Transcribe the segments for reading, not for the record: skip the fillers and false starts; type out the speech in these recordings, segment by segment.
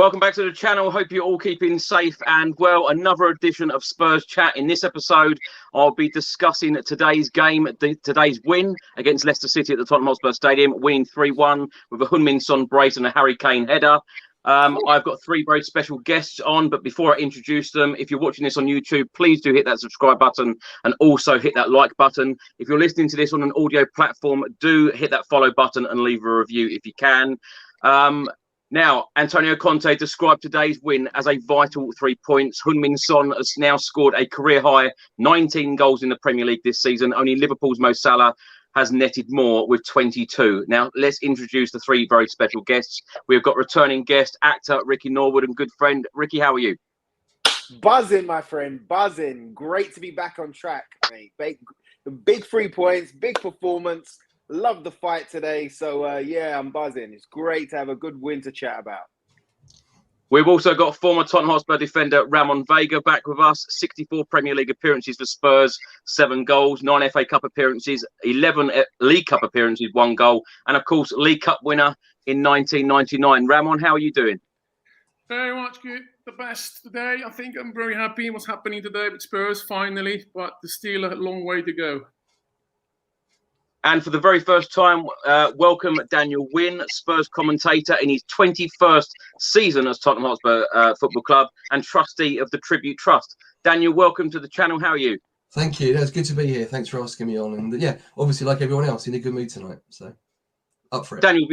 Welcome back to the channel. Hope you're all keeping safe and well. Another edition of Spurs Chat. In this episode, I'll be discussing today's game, today's win against Leicester City at the Tottenham Hotspur Stadium, winning 3-1 with a Heung-min Son brace and a Harry Kane header. I've got three very special guests on, but before I introduce them, if you're watching this on YouTube, please do hit that subscribe button and also hit that like button. If you're listening to this on an audio platform, do hit that follow button and leave a review if you can. Now, Antonio Conte described today's win as a vital 3 points. Heung-min Son has now scored a career-high 19 goals in the Premier League this season. Only Liverpool's Mo Salah has netted more with 22. Now, let's introduce the three very special guests. We've got returning guest, actor Ricky Norwood, and good friend. Ricky, how are you? Buzzing, my friend, buzzing. Great to be back on track, mate. Big 3 points, big performance. Love the fight today. So, yeah, I'm buzzing. It's great to have a good win to chat about. We've also got former Tottenham Hotspur defender Ramon Vega back with us. 64 Premier League appearances for Spurs, 7 goals, 9 FA Cup appearances, 11 League Cup appearances, 1 goal, and, of course, League Cup winner in 1999. Ramon, how are you doing? Very much good. The best today. I think I'm very happy what's happening today with Spurs, finally, but there's still a long way to go. And for the very first time, welcome Daniel Nguyen, Spurs commentator in his 21st season as Tottenham Hotspur Football Club and trustee of the Tribute Trust. Daniel, welcome to the channel. How are you? Thank you. It's good to be here. Thanks for asking me on. And yeah, obviously, like everyone else, in a good mood tonight. So up for it. Daniel,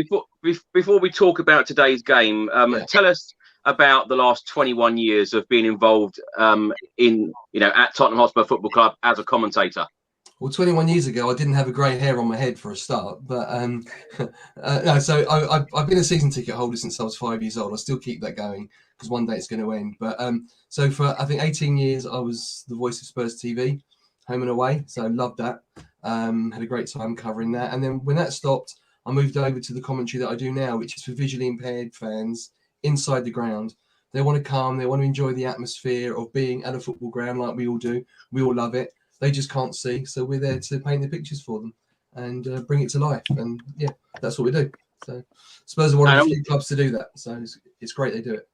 before we talk about today's game, tell us about the last 21 years of being involved at Tottenham Hotspur Football Club as a commentator. Well, 21 years ago, I didn't have a grey hair on my head for a start, but no. So I've been a season ticket holder since I was 5 years old. I still keep that going because one day it's going to end. But so for I think 18 years, I was the voice of Spurs TV, home and away. So I loved that. Had a great time covering that. And then when that stopped, I moved over to the commentary that I do now, which is for visually impaired fans inside the ground. They want to come. They want to enjoy the atmosphere of being at a football ground like we all do. We all love it. They just can't see, so we're there to paint the pictures for them and bring it to life. And yeah, that's what we do. So Spurs are one of the few clubs to do that. So it's great they do it.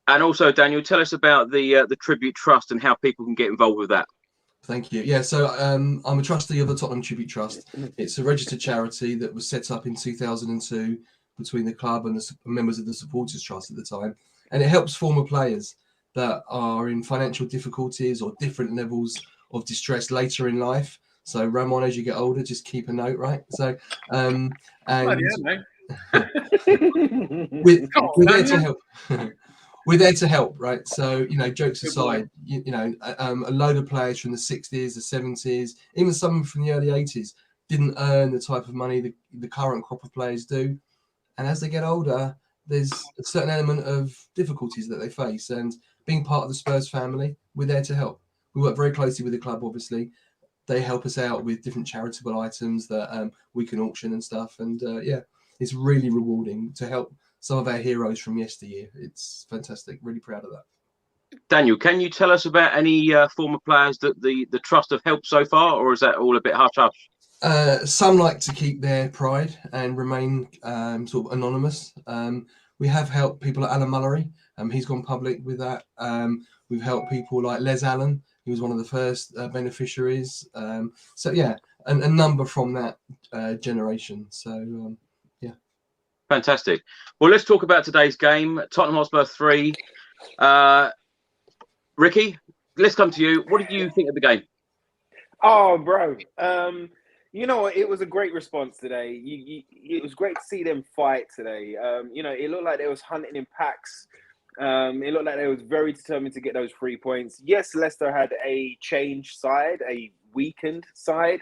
And also, Daniel, tell us about the Tribute Trust and how people can get involved with that. Thank you. Yeah, so I'm a trustee of the Tottenham Tribute Trust. It's a registered charity that was set up in 2002 between the club and the members of the Supporters Trust at the time, and it helps former players that are in financial difficulties or different levels of distress later in life. So Ramon, as you get older, just keep a note, right? So and we're there to help. We're there to help, right? So jokes aside, a load of players from the 60s, the 70s, even some from the early 80s didn't earn the type of money the current crop of players do, and as they get older, there's a certain element of difficulties that they face, and being part of the Spurs family, we're there to help. We work very closely with the club, obviously. They help us out with different charitable items that we can auction and stuff. And yeah, it's really rewarding to help some of our heroes from yesteryear. It's fantastic. Really proud of that. Daniel, can you tell us about any former players that the Trust have helped so far, or is that all a bit hush-hush? Some like to keep their pride and remain sort of anonymous. We have helped people like Alan Mullery. He's gone public with that. We've helped people like Les Allen. He was one of the first beneficiaries. So yeah, a number from that generation. So yeah. Fantastic. Well, let's talk about today's game. Tottenham Hotspur 3. Ricky, let's come to you. What did you think of the game? Oh, bro. You know what? It was a great response today. It was great to see them fight today. It looked like they was hunting in packs. It looked like they was very determined to get those 3 points. Yes, Leicester had a changed side, a weakened side.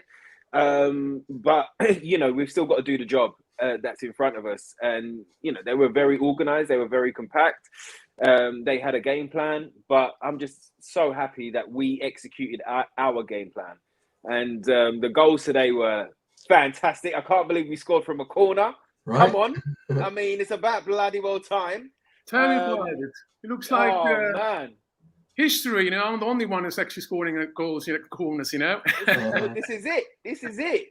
But, we've still got to do the job that's in front of us. And, they were very organised. They were very compact. They had a game plan. But I'm just so happy that we executed our game plan. And the goals today were fantastic. I can't believe we scored from a corner. Right. Come on. I mean, it's about bloody well time. Tell me about it. It looks like history, I'm the only one who's actually scoring goals at corners, This is it.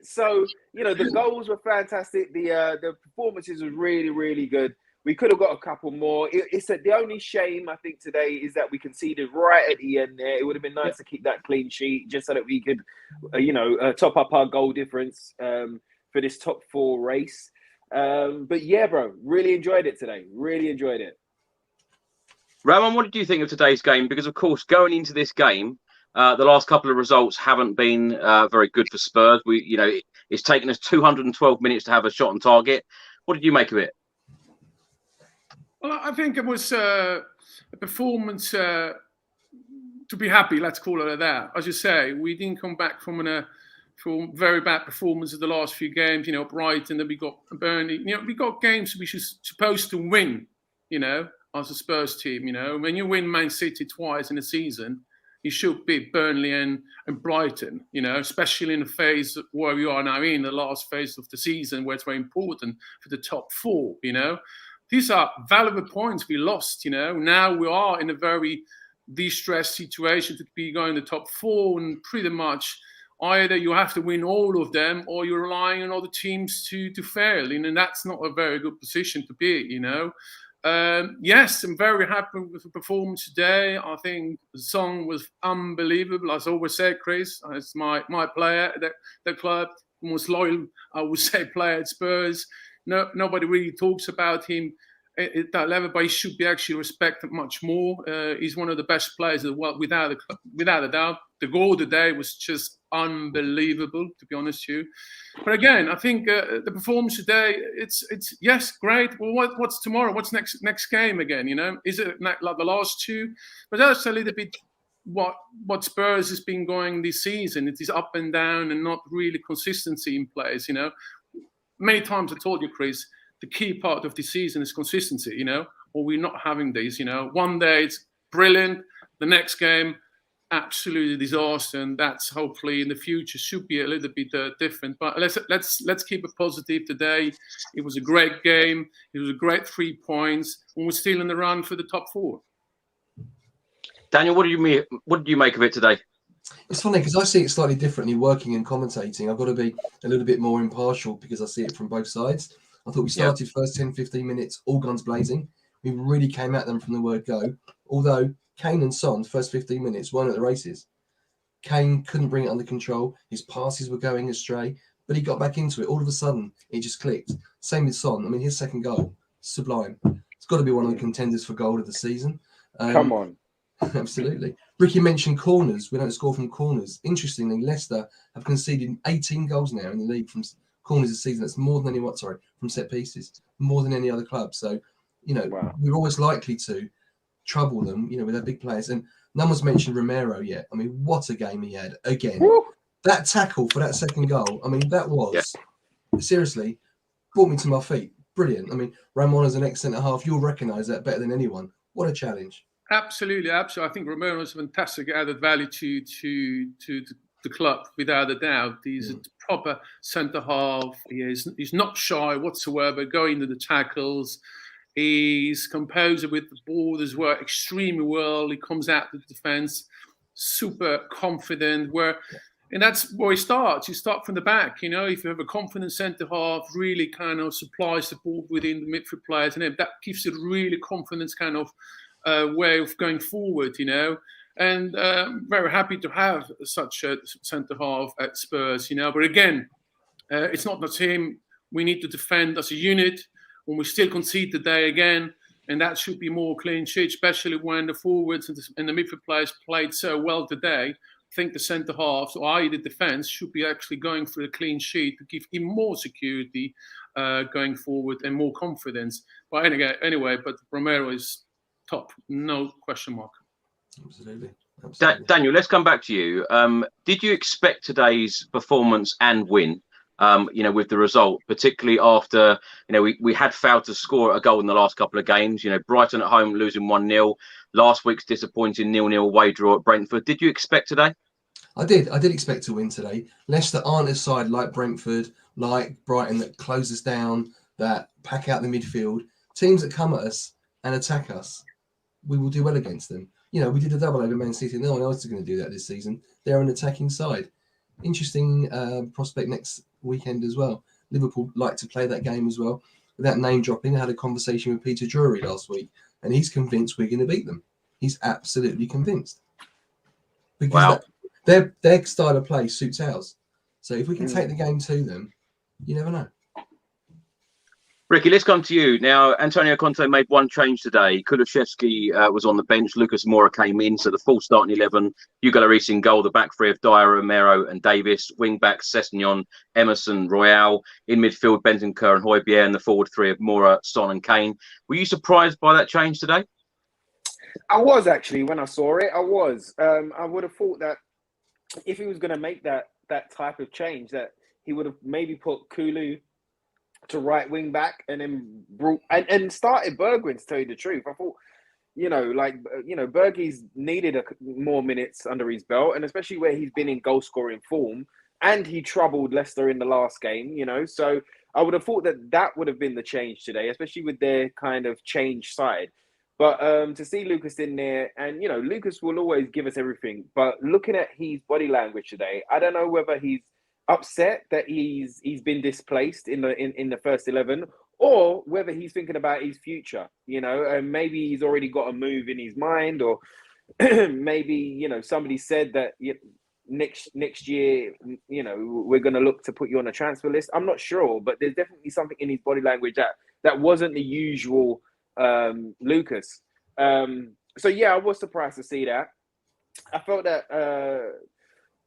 So, the goals were fantastic. The performances were really, really good. We could have got a couple more. The only shame, I think, today is that we conceded right at the end there. It would have been nice to keep that clean sheet just so that we could, top up our goal difference for this top 4 race. But yeah, bro, really enjoyed it today. Really enjoyed it. Ramon, what did you think of today's game? Because, of course, going into this game, the last couple of results haven't been very good for Spurs. It's taken us 212 minutes to have a shot on target. What did you make of it? Well, I think it was a performance to be happy. Let's call it like that. As you say, we didn't come back from very bad performance in the last few games. Brighton, then we got Burnley. We got games we were supposed to win. As a Spurs team. When you win Man City twice in a season, you should beat Burnley and Brighton. Especially in the phase where we are now in the last phase of the season, where it's very important for the top 4. These are valuable points we lost, Now we are in a very distressed situation to be going the top 4, and pretty much either you have to win all of them or you're relying on other teams to fail. And that's not a very good position to be, Yes, I'm very happy with the performance today. I think the song was unbelievable. As I always say, Chris, it's my player at the club, most loyal, I would say, player at Spurs. No, nobody really talks about him at that level, but he should be actually respected much more. He's one of the best players in the world, without a doubt. The goal today was just unbelievable, to be honest with you. But again, I think the performance today, it's yes, great. Well, what's tomorrow? What's next game again? Is it like the last 2? But that's a little bit what Spurs has been going this season. It is up and down and not really consistency in place. Many times I told you, Chris, the key part of the season is consistency, or we're not having these, One day it's brilliant, the next game, absolutely disaster, and that's hopefully in the future should be a little bit different. But let's keep it positive today. It was a great game. It was a great 3 points, and we're still in the run for the top 4. Daniel, what did you make of it today? It's funny because I see it slightly differently working and commentating. I've got to be a little bit more impartial because I see it from both sides. I thought we started first 10, 15 minutes, all guns blazing. We really came at them from the word go. Although Kane and Son, first 15 minutes, weren't at the races. Kane couldn't bring it under control. His passes were going astray, but he got back into it. All of a sudden, it just clicked. Same with Son. I mean, his second goal, sublime. It's got to be one of the contenders for goal of the season. Come on. Absolutely. Ricky mentioned corners. We don't score from corners. Interestingly, Leicester have conceded 18 goals now in the league from corners this season. That's more than from set pieces, more than any other club. So, we're always likely to trouble them, with their big players. And none was mentioned Romero yet. I mean, what a game he had again. Woo! That tackle for that second goal, I mean, that was seriously brought me to my feet. Brilliant. I mean, Ramon as an ex-centre half, you'll recognise that better than anyone. What a challenge. Absolutely. I think Romero is a fantastic added value to the club, without a doubt. He's a proper centre half. He's not shy whatsoever, going into the tackles. He's composed with the ball as well, extremely well. He comes out to the defence, super confident. And that's where he starts. You start from the back. If you have a confident centre half, really kind of supplies the ball within the midfield players, and that gives you really confidence kind of way of going forward, and very happy to have such a centre half at Spurs, But again, it's not the same. We need to defend as a unit. When we still concede today again, and that should be more clean sheet, especially when the forwards and the midfield players played so well today. I think the centre halves, or i.e. the defence, should be actually going for a clean sheet to give him more security going forward and more confidence. But anyway, but Romero is top, no question mark. Absolutely. Daniel, let's come back to you. Did you expect today's performance and win? With the result, particularly after, we had failed to score a goal in the last couple of games. Brighton at home losing 1-0. Last week's disappointing 0-0 away draw at Brentford. Did you expect today? I did expect to win today. Leicester aren't a side like Brentford, like Brighton, that close us down, that pack out the midfield. Teams that come at us and attack us, we will do well against them. We did a double over Man City. No one else is going to do that this season. They're an attacking side. Interesting prospect next weekend as well. Liverpool like to play that game as well. without name dropping, I had a conversation with Peter Drury last week, and he's convinced we're going to beat them. He's absolutely convinced. Because their style of play suits ours. So if we can take the game to them, you never know. Ricky, let's come to you. Now, Antonio Conte made one change today. Kulusevski was on the bench. Lucas Moura came in. So the full starting 11, Hugo Lloris in goal, the back three of Dyer, Romero and Davis. Wing backs, Sessegnon, Emerson, Royale. In midfield, Bentancur and Højbjerg, and the forward three of Moura, Son and Kane. Were you surprised by that change today? I was actually, when I saw it, I was. I would have thought that if he was going to make that type of change, that he would have maybe put Kulu to right wing back and then brought and started Bergwijn, to tell you the truth. I thought, Bergie's needed more minutes under his belt, and especially where he's been in goal scoring form, and he troubled Leicester in the last game, so I would have thought that would have been the change today, especially with their kind of change side. But to see Lucas in there, and Lucas will always give us everything, but looking at his body language today, I don't know whether he's upset that he's been displaced in the first 11, or whether he's thinking about his future, and maybe he's already got a move in his mind, or maybe somebody said that next year we're going to look to put you on a transfer list. I'm not sure, but there's definitely something in his body language that wasn't the usual Lucas. So yeah, I was surprised to see that. I felt that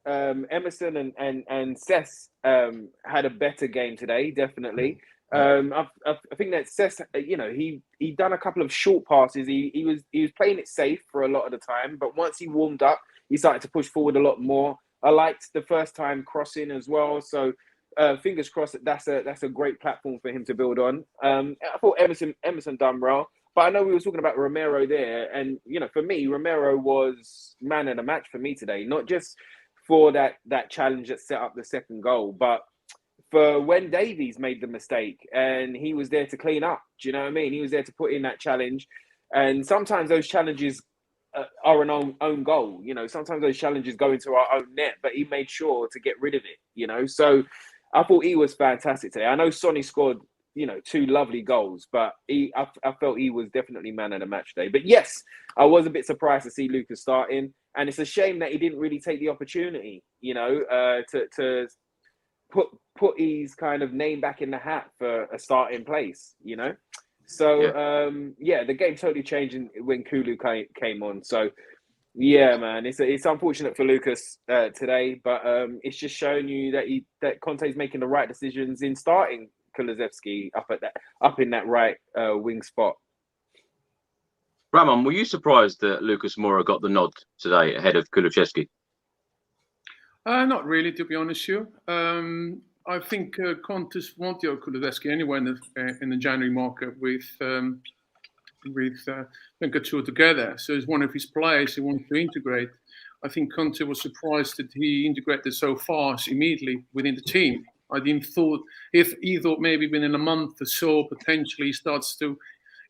Emerson and Cess had a better game today, definitely. I think that Cess, he done a couple of short passes. He was playing it safe for a lot of the time, but once he warmed up, he started to push forward a lot more. I liked the first time crossing as well, so fingers crossed that's a great platform for him to build on. I thought Emerson done well, but I know we were talking about Romero there, and for me, Romero was man of the match for me today, not just for that challenge that set up the second goal, but for when Davies made the mistake and he was there to clean up. Do you know what I mean? He was there to put in that challenge, and sometimes those challenges are an own goal. Sometimes those challenges go into our own net, but he made sure to get rid of it. So I thought he was fantastic today. I know Sonny scored, 2 lovely goals, but I felt he was definitely man of the match today. But yes, I was a bit surprised to see Lucas starting, and it's a shame that he didn't really take the opportunity, to put his kind of name back in the hat for a starting place, So the game totally changed when Kulu came on. So yeah, man, it's unfortunate for Lucas today, but it's just showing you that Conte's making the right decisions in starting Kulusevski up in that right wing spot. Ramon, were you surprised that Lucas Moura got the nod today ahead of Kulusevski? Not really, to be honest with you. I think Conte's wanted Kulusevski anyway in the January market with Bentancur together. So it's one of his players he wanted to integrate. I think Conte was surprised that he integrated so fast immediately within the team. He thought maybe within a month or so potentially he starts to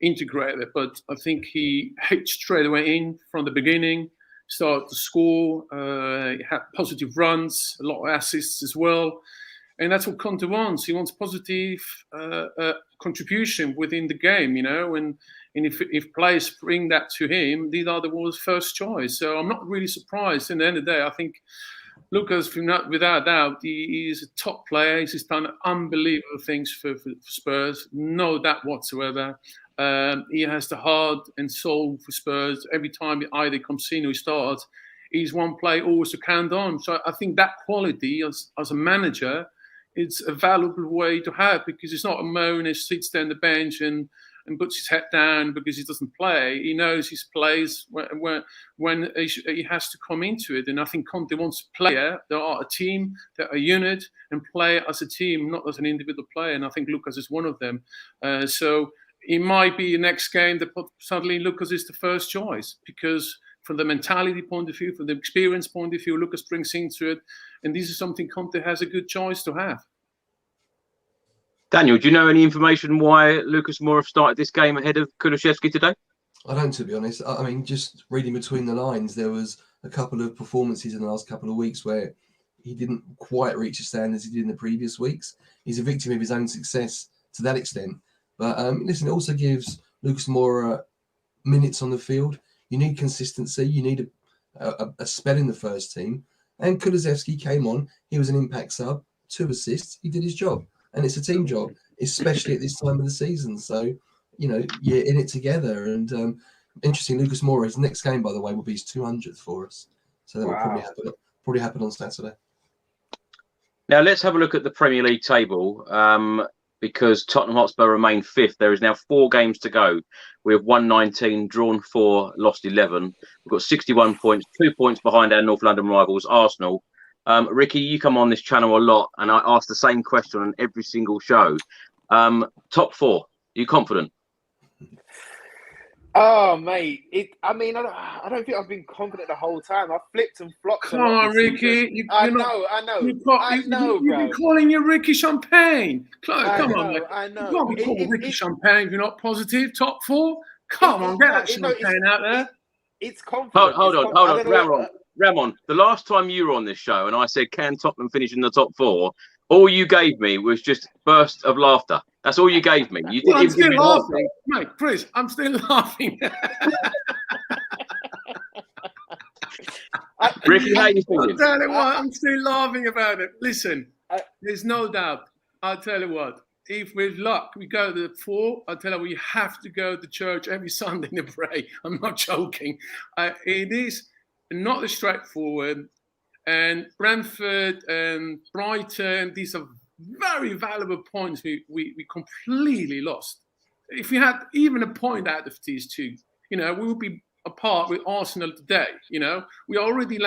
integrate it, but I think he hit straight away in from the beginning, started to score, he had positive runs, a lot of assists as well. And that's what Conte wants. He wants positive contribution within the game, and if players bring that to him, these are the world's first choice. So I'm not really surprised. In the end of the day, I think Lucas, without doubt, he is a top player. He's done unbelievable things for Spurs, no doubt whatsoever. He has the heart and soul for Spurs. Every time either comes in or he starts, he's one player always to count on. So I think that quality as a manager, it's a valuable way to have, because it's not a moan who sits there on the bench and puts his head down because he doesn't play. He knows his plays when he has to come into it. And I think Conte wants a player that are a team, that are a unit, and play as a team, not as an individual player. And I think Lucas is one of them. So it might be the next game that suddenly Lucas is the first choice, because from the mentality point of view, from the experience point of view, Lucas brings into it. And this is something Conte has a good choice to have. Daniel, do you know any information why Lucas Moura started this game ahead of Kulusevski today? I don't, to be honest. I mean, just reading between the lines, there was a couple of performances in the last couple of weeks where he didn't quite reach the standards he did in the previous weeks. He's a victim of his own success to that extent. But listen, it also gives Lucas Moura minutes on the field. You need consistency. You need a spell in the first team. And Kulusevski came on. He was an impact sub, 2 assists. He did his job. And it's a team job, especially at this time of the season. So, you're in it together. And interesting, Lucas Moura, his next game, by the way, will be his 200th for us. So that will probably happen on Saturday. Now, let's have a look at the Premier League table. Because Tottenham Hotspur remain 5th. There is now 4 games to go. We have won 19, drawn 4, lost 11. We've got 61 points, 2 points behind our North London rivals, Arsenal. Ricky, you come on this channel a lot, and I ask the same question on every single show. Top 4, are you confident? Oh, mate. I don't think I've been confident the whole time. I've flipped and flopped. Come on, Ricky. I know, bro. You've been calling you Ricky Champagne. Come on, mate. I know. You can't be called Ricky Champagne if you're not positive. Top 4? Come on, get that champagne out there. It's confident. Hold on. Ramon, the last time you were on this show and I said, can Tottenham finish in the top 4? All you gave me was just bursts of laughter. That's all you gave me. You didn't I'm even still give me laughing. Mate, Chris, I'm still laughing. Ricky, how you feeling? I'll tell you what, I'm still laughing about it. Listen, there's no doubt. I'll tell you what. If with luck we go to the 4, I'll tell you we have to go to church every Sunday to pray. I'm not joking. It is not as straightforward. And Brentford and Brighton, these are very valuable points we completely lost. If we had even a point out of these 2, we would be apart with Arsenal today. We are already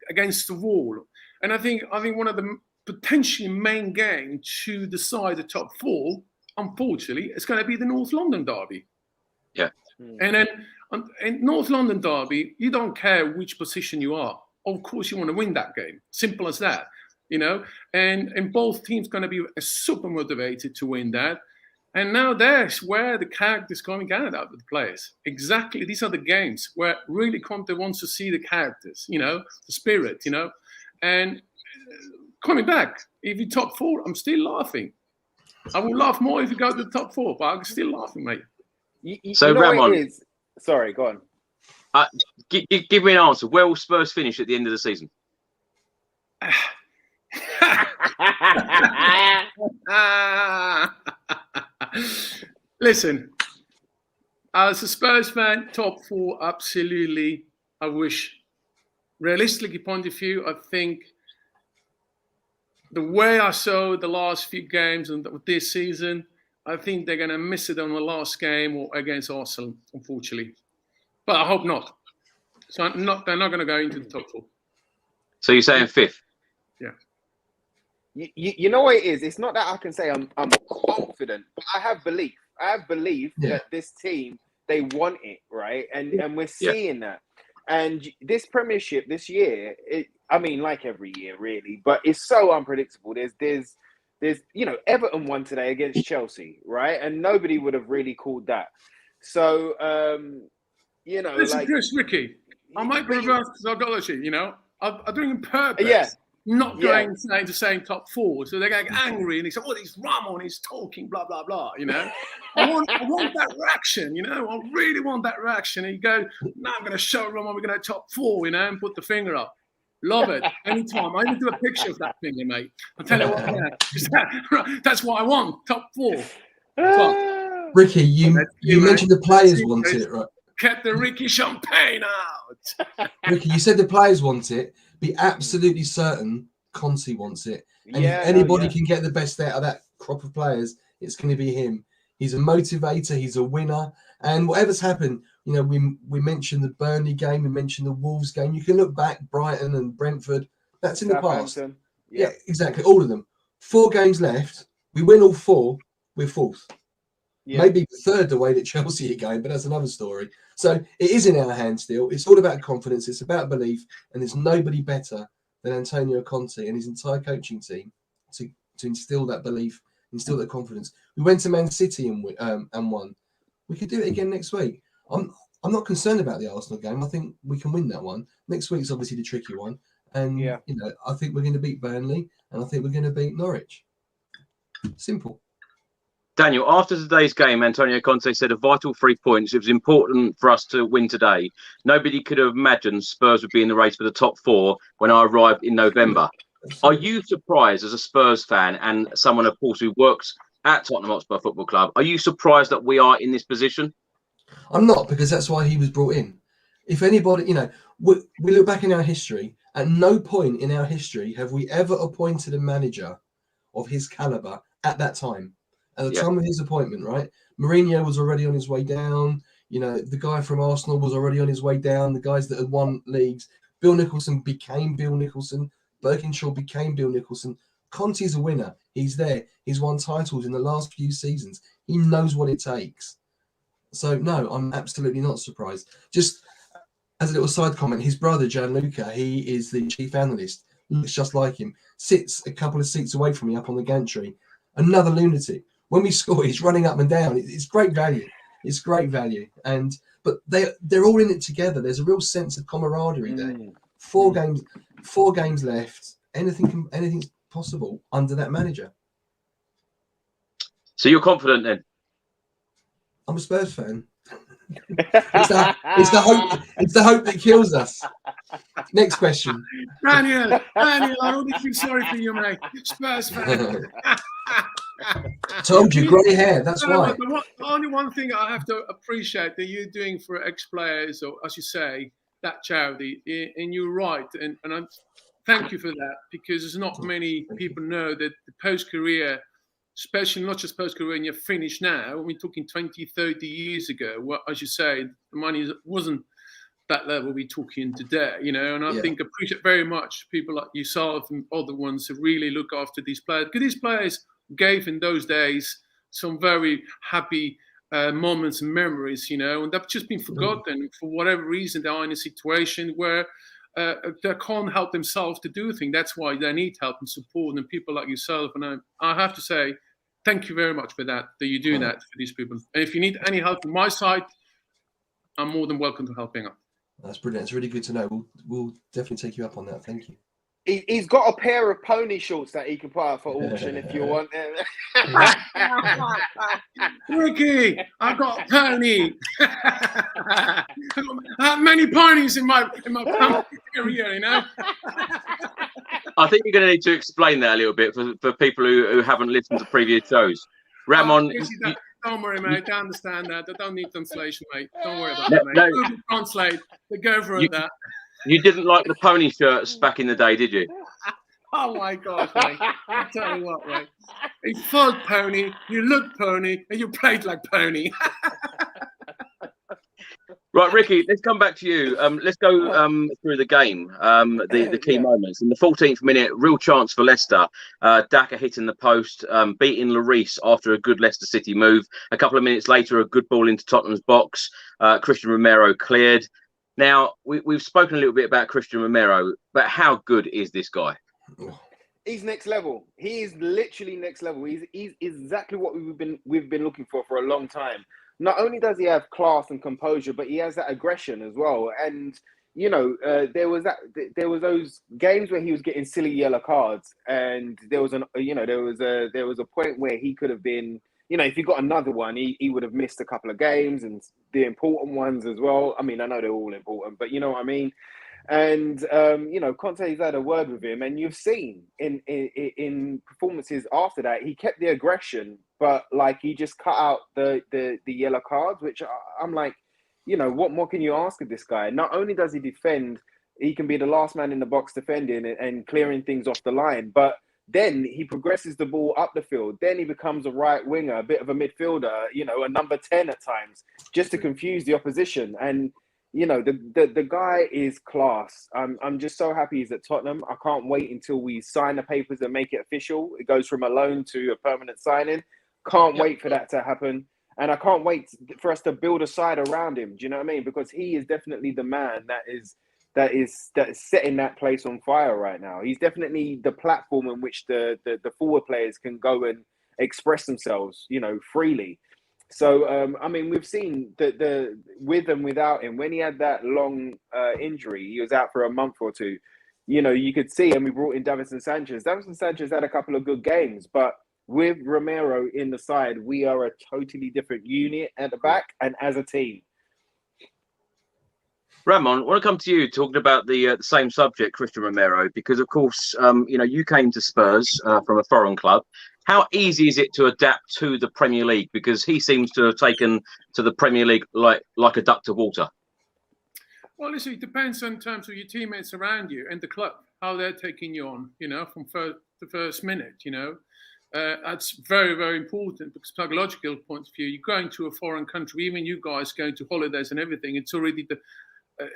against the wall. And I think one of the potentially main game to decide the top 4, unfortunately, is going to be the North London derby. Yeah. And then in North London derby, you don't care which position you are. Of course, you want to win that game. Simple as that. And both teams going to be super motivated to win that. And now there's where the character's coming out of the players. Exactly. These are the games where really Conte wants to see the characters, the spirit, And coming back, if you top 4, I'm still laughing. I will laugh more if you go to the top 4, but I'm still laughing, mate. So, Ramon. Sorry, go on. Give me an answer. Where will Spurs finish at the end of the season? Listen, as a Spurs fan, top 4, absolutely. I wish. Realistically point of view, I think the way I saw the last few games and this season, I think they're going to miss it on the last game or against Arsenal, unfortunately. But I hope not. So they're not going to go into the top 4. So you're saying 5th? Yeah. You know what it is? It's not that I can say I'm confident, but I have belief. I have belief that this team, they want it, right? And we're seeing that. And this Premiership this year, like every year, really, but it's so unpredictable. There's Everton won today against Chelsea, right? And nobody would have really called that. So, Listen, Chris, Ricky, I might be reverse psychology, I'm doing it on purpose. Yeah. Not going saying the same top 4. So they're getting angry and they say, oh, he's Ramon, he's talking, blah, blah, blah, I want that reaction, I really want that reaction. And you go, no, I'm going to show Ramon we're going to top 4, and put the finger up. Love it. Anytime. I even do a picture of that finger, mate. I'll tell you what, that's what I want, top 4. Ricky, you mentioned the players want it, right? Get the Ricky Champagne out. Ricky, you said the players want it. Be absolutely certain Conte wants it. And if anybody can get the best out of that crop of players, it's going to be him. He's a motivator. He's a winner. And whatever's happened, we mentioned the Burnley game. We mentioned the Wolves game. You can look back, Brighton and Brentford. That's in the past. Yeah, exactly. All of them. 4 games left. We win all 4. We're 4th. Yeah. Maybe 3rd the way that Chelsea are going, but that's another story. So it is in our hands still. It's all about confidence. It's about belief. And there's nobody better than Antonio Conte and his entire coaching team to instill that belief, instill that confidence. We went to Man City and won. We could do it again next week. I'm not concerned about the Arsenal game. I think we can win that one. Next week's obviously the tricky one. And, I think we're going to beat Burnley and I think we're going to beat Norwich. Simple. Daniel, after today's game, Antonio Conte said a vital 3 points. It was important for us to win today. Nobody could have imagined Spurs would be in the race for the top 4 when I arrived in November. Are you surprised as a Spurs fan and someone, of course, who works at Tottenham Hotspur Football Club? Are you surprised that we are in this position? I'm not, because that's why he was brought in. If anybody, you know, we look back in our history, at no point in our history have we ever appointed a manager of his caliber at that time. At the time of his appointment, right? Mourinho was already on his way down. You know, the guy from Arsenal was already on his way down. The guys that had won leagues. Bill Nicholson became Bill Nicholson. Birkinshaw became Bill Nicholson. Conte's a winner. He's there. He's won titles in the last few seasons. He knows what it takes. So, no, I'm absolutely not surprised. Just as a little side comment, his brother, Gianluca, he is the chief analyst. Looks just like him. Sits a couple of seats away from me up on the gantry. Another lunatic. When we score, he's running up and down. It's great value. It's great value. But they're all in it together. There's a real sense of camaraderie there. 4 games left. Anything's possible under that manager. So you're confident then? I'm a Spurs fan. It's the hope that kills us. Next question. Daniel, I only feel sorry for you, mate. Spurs fan. Told you, grey hair. That's why. The only one thing I have to appreciate that you're doing for ex-players, or as you say, that charity, and you're right, and I thank you for that, because there's not many people know that the post-career, especially not just post-career, when you're finished now, we're talking 20, 30 years ago, well, as you say, the money wasn't that level we're talking today, you know, and I think appreciate very much people like yourself and other ones who really look after these players, because these players gave in those days some very happy moments and memories, you know, and they've just been forgotten for whatever reason. They are in a situation where they can't help themselves to do things. That's why they need help and support, and people like yourself. And I have to say, thank you very much for that you do that for these people. And if you need any help from my side, I'm more than welcome to helping out. That's brilliant. It's really good to know. We'll definitely take you up on that. Thank you. He's got a pair of pony shorts that he can put out for auction if you want. Ricky, I've got a pony. I have many ponies in my area, you know. I think you're going to need to explain that a little bit for people who haven't listened to previous shows. Ramon, don't worry, mate. I understand that. I don't need translation, mate. Don't worry about that, mate. Google Translate. Go for that. You didn't like the pony shirts back in the day, did you? Oh my gosh, mate. I'll tell you what, mate. You felt pony, you looked pony, and you played like pony. Right, Ricky, let's come back to you. Let's go through the game, the key moments. In the 14th minute, real chance for Leicester. Daka hitting the post, beating Lloris after a good Leicester City move. A couple of minutes later, a good ball into Tottenham's box. Christian Romero cleared. Now, we've spoken a little bit about Christian Romero, but how good is this guy? He's next level. He is literally next level. He's exactly what we've been looking for a long time. Not only does he have class and composure, but he has that aggression as well. And you know, there was those games where he was getting silly yellow cards, and there was a point where he could have been. You know, if he got another one, he would have missed a couple of games, and the important ones as well. I mean, I know they're all important, but you know what I mean? And, you know, Conte's had a word with him, and you've seen in performances after that, he kept the aggression, but like he just cut out the yellow cards, which I'm like, you know, what more can you ask of this guy? Not only does he defend, he can be the last man in the box defending and clearing things off the line, but then he progresses the ball up the field. Then he becomes a right winger, a bit of a midfielder, you know, a number 10 at times, just to confuse the opposition. And, you know, the guy is class. I'm just so happy he's at Tottenham. I can't wait until we sign the papers and make it official. It goes from a loan to a permanent signing. Can't wait for that to happen. And I can't wait for us to build a side around him. Do you know what I mean? Because he is definitely the man that is setting that place on fire right now. He's definitely the platform in which the forward players can go and express themselves, you know, freely. So, I mean, we've seen the with and without him. When he had that long injury, he was out for a month or two. You know, you could see, and we brought in Davinson Sanchez. Davinson Sanchez had a couple of good games, but with Romero in the side, we are a totally different unit at the back and as a team. Ramon, I want to come to you talking about the same subject, Christian Romero, because of course, you came to Spurs from a foreign club. How easy is it to adapt to the Premier League? Because he seems to have taken to the Premier League like a duck to water. Well, listen, it depends in terms of your teammates around you and the club, how they're taking you on, from the first minute, That's very, very important because psychological point of view, you're going to a foreign country, even you guys going to holidays and everything, it's already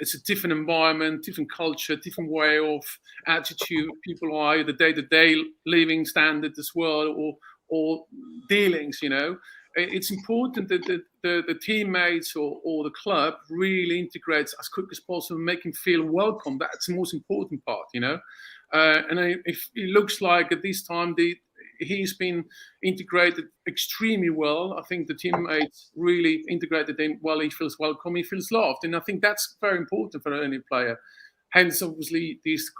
it's a different environment, different culture, different way of attitude. People are the day-to-day living standard as well, or dealings. It's important that the teammates or the club really integrates as quick as possible, make him feel welcome. That's the most important part. And if it looks like at this time he's been integrated extremely well. I think the teammates really integrated him well. He feels welcome, he feels loved. And I think that's very important for any player. Hence, obviously, this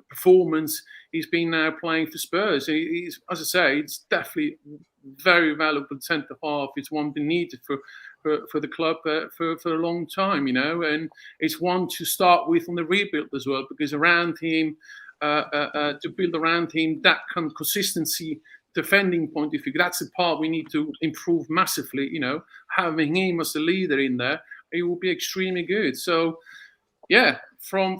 performance he's been now playing for Spurs. He's, as I say, it's definitely very valuable centre half. It's one been needed for the club for a long time, and it's one to start with on the rebuild as well, because around him, to build around him that kind of consistency defending point of view, that's the part we need to improve massively. Having him as the leader in there, it will be extremely good. So yeah, from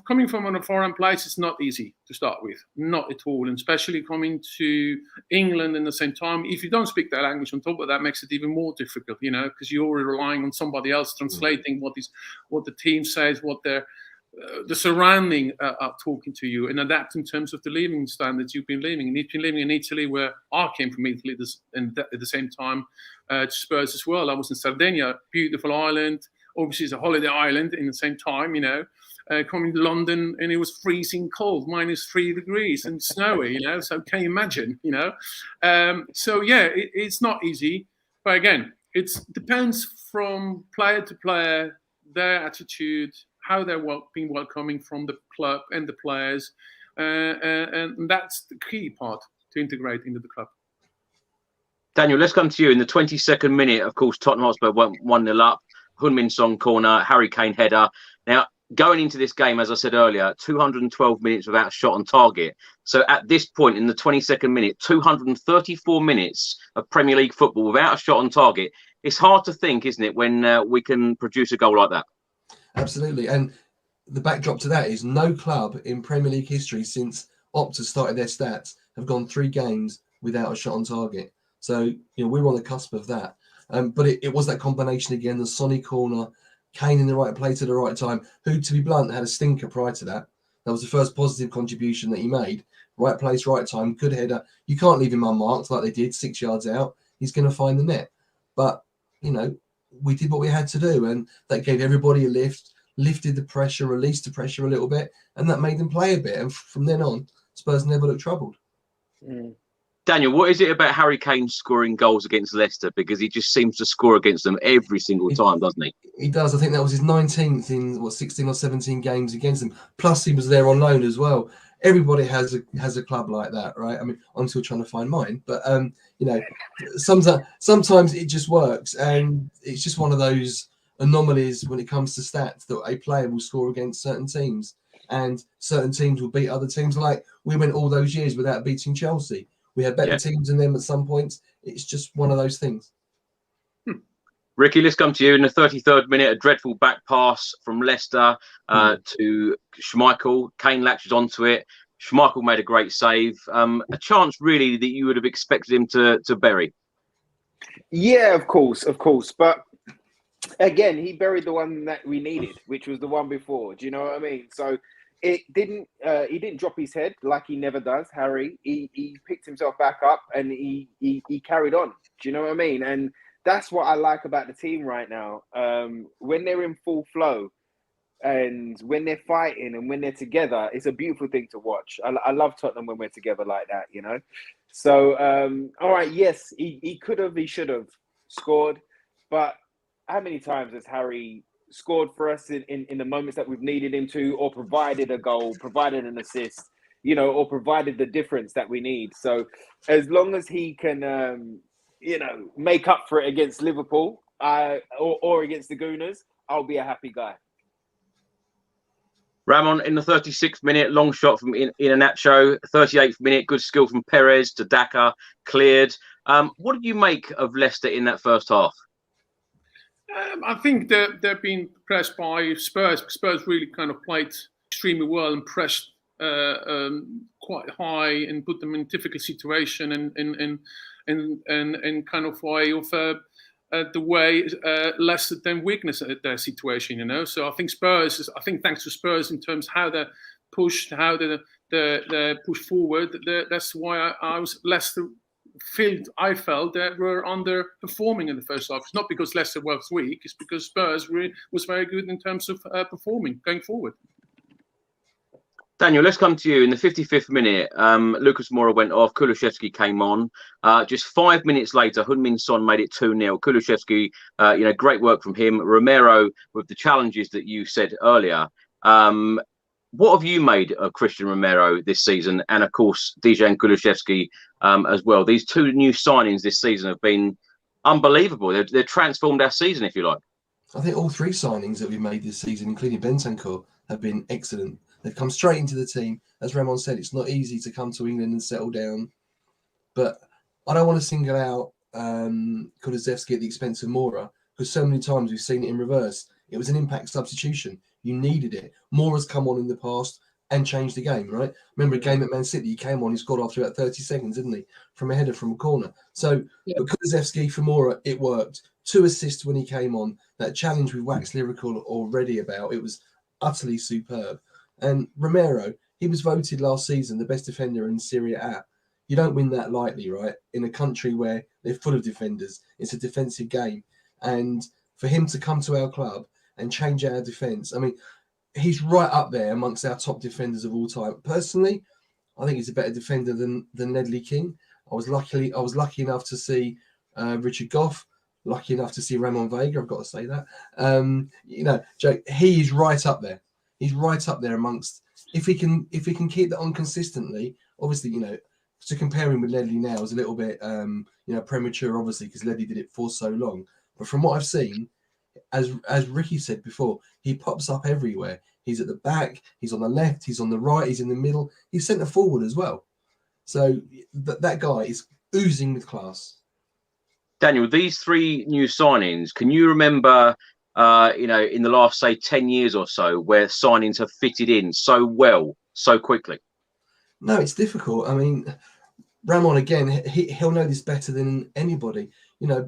coming from a foreign place, it's not easy to start with, not at all, and especially coming to England in the same time. If you don't speak that language, on top of that, makes it even more difficult, because you're already relying on somebody else translating what the team says, what the surrounding are talking to you, and adapt in terms of the living standards you've been living. And you've been living in Italy, where I came from Italy, and at the same time to Spurs as well. I was in Sardinia, beautiful island. Obviously, it's a holiday island in the same time, coming to London, and it was freezing cold, -3 degrees and snowy, so can you imagine, So, yeah, it's not easy. But again, it depends from player to player, their attitude, how they're being welcoming from the club and the players. And that's the key part to integrate into the club. Daniel, let's come to you. In the 22nd minute, of course, Tottenham Hotspur went 1-0 up. Heung-min Son corner, Harry Kane header. Now, going into this game, as I said earlier, 212 minutes without a shot on target. So at this point in the 22nd minute, 234 minutes of Premier League football without a shot on target. It's hard to think, isn't it, when we can produce a goal like that? Absolutely. And the backdrop to that is no club in Premier League history since Opta started their stats have gone 3 games without a shot on target. So, we're on the cusp of that. But it was that combination again, the Sonny corner, Kane in the right place at the right time, who, to be blunt, had a stinker prior to that. That was the first positive contribution that he made. Right place, right time, good header. You can't leave him unmarked like they did, 6 yards out. He's going to find the net. But, we did what we had to do, and that gave everybody a lift, lifted the pressure, released the pressure a little bit, and that made them play a bit. And from then on, Spurs never looked troubled. Daniel, what is it about Harry Kane scoring goals against Leicester? Because he just seems to score against them every single time, doesn't he? He does. I think that was his 19th in 16 or 17 games against them. Plus, he was there on loan as well. Everybody has a club like that, right? I mean, I'm still trying to find mine, but sometimes it just works, and it's just one of those anomalies when it comes to stats that a player will score against certain teams, and certain teams will beat other teams. Like we went all those years without beating Chelsea. We had better teams than them at some points. It's just one of those things. Ricky, let's come to you. In the 33rd minute, a dreadful back pass from Leicester to Schmeichel. Kane latches onto it. Schmeichel made a great save. A chance, really, that you would have expected him to bury. Yeah, of course. But again, he buried the one that we needed, which was the one before. Do you know what I mean? So it didn't. He didn't drop his head like he never does, Harry. He picked himself back up and he carried on. Do you know what I mean? And that's what I like about the team right now. When they're in full flow and when they're fighting and when they're together, it's a beautiful thing to watch. I love Tottenham when we're together like that, So, all right, yes, he could have, he should have scored. But how many times has Harry scored for us in the moments that we've needed him to, or provided a goal, provided an assist? or provided the difference that we need. So as long as he can, make up for it against Liverpool or against the Gooners, I'll be a happy guy. Ramon, in the 36th minute, long shot from Iheanacho. 38th minute, good skill from Perez to Daka, cleared. What did you make of Leicester in that first half? I think they've been pressed by Spurs. Spurs really kind of played extremely well and pressed quite high and put them in a difficult situation and kind of way of the way Leicester then weakness at their situation, So I think thanks to Spurs in terms of how they pushed, how they pushed forward, that's why Leicester I felt that were underperforming in the first half. It's not because Leicester was weak, it's because Spurs was very good in terms of performing going forward. Daniel, let's come to you. In the 55th minute, Lucas Moura went off. Kulusevski came on. Just 5 minutes later, Heung-min Son made it 2-0. Kulusevski, great work from him. Romero with the challenges that you said earlier. What have you made of Christian Romero this season? And of course, Dejan Kulusevski as well. These two new signings this season have been unbelievable. They've transformed our season, if you like. I think all three signings that we've made this season, including Bentancur, have been excellent. They've come straight into the team. As Ramon said, it's not easy to come to England and settle down. But I don't want to single out Kulusevski at the expense of Moura, because so many times we've seen it in reverse. It was an impact substitution. You needed it. Moura's come on in the past and changed the game, right? Remember a game at Man City, he came on, he scored after about 30 seconds, didn't he? From a header from a corner. So but Kulusevski for Moura, it worked. 2 assists when he came on. That challenge we waxed lyrical already about, it was utterly superb. And Romero, he was voted last season the best defender in Serie A. You don't win that lightly, right? In a country where they're full of defenders. It's a defensive game. And for him to come to our club and change our defence, I mean, he's right up there amongst our top defenders of all time. Personally, I think he's a better defender than Ledley King. I was lucky enough to see Richard Goff, lucky enough to see Ramon Vega, I've got to say that. Joe, he is right up there. He's right up there amongst. If he can keep that on consistently, obviously, to compare him with Ledley now is a little bit, premature, obviously, because Ledley did it for so long. But from what I've seen, as Ricky said before, he pops up everywhere. He's at the back, he's on the left, he's on the right, he's in the middle, he's centre forward as well. So that guy is oozing with class. Daniel, these three new signings, can you remember? In the last, say, 10 years or so, where signings have fitted in so well, so quickly? No, it's difficult. I mean, Ramon, again, he'll know this better than anybody.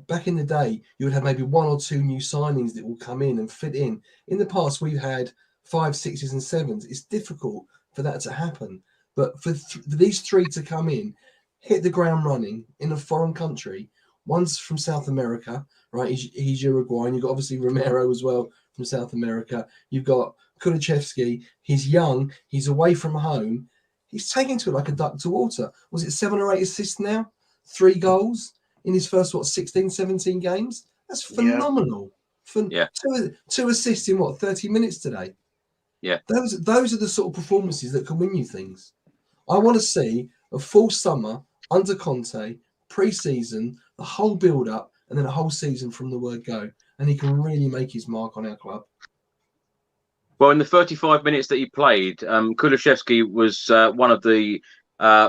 Back in the day, you would have maybe 1 or 2 new signings that will come in and fit in. In the past, we've had 5, 6s and 7s. It's difficult for that to happen. But for these 3 to come in, hit the ground running in a foreign country, one's from South America, right? He's Uruguayan. You've got obviously Romero as well from South America. You've got Kulusevski. He's young. He's away from home. He's taken to it like a duck to water. Was it 7 or 8 assists now? 3 goals in his first, 16, 17 games? That's phenomenal. Yeah. 2 assists in 30 minutes today? Yeah. Those are the sort of performances that can win you things. I want to see a full summer under Conte, pre-season, the whole build-up, and then a whole season from the word go. And he can really make his mark on our club. Well, in the 35 minutes that he played, Kulusevski was one of the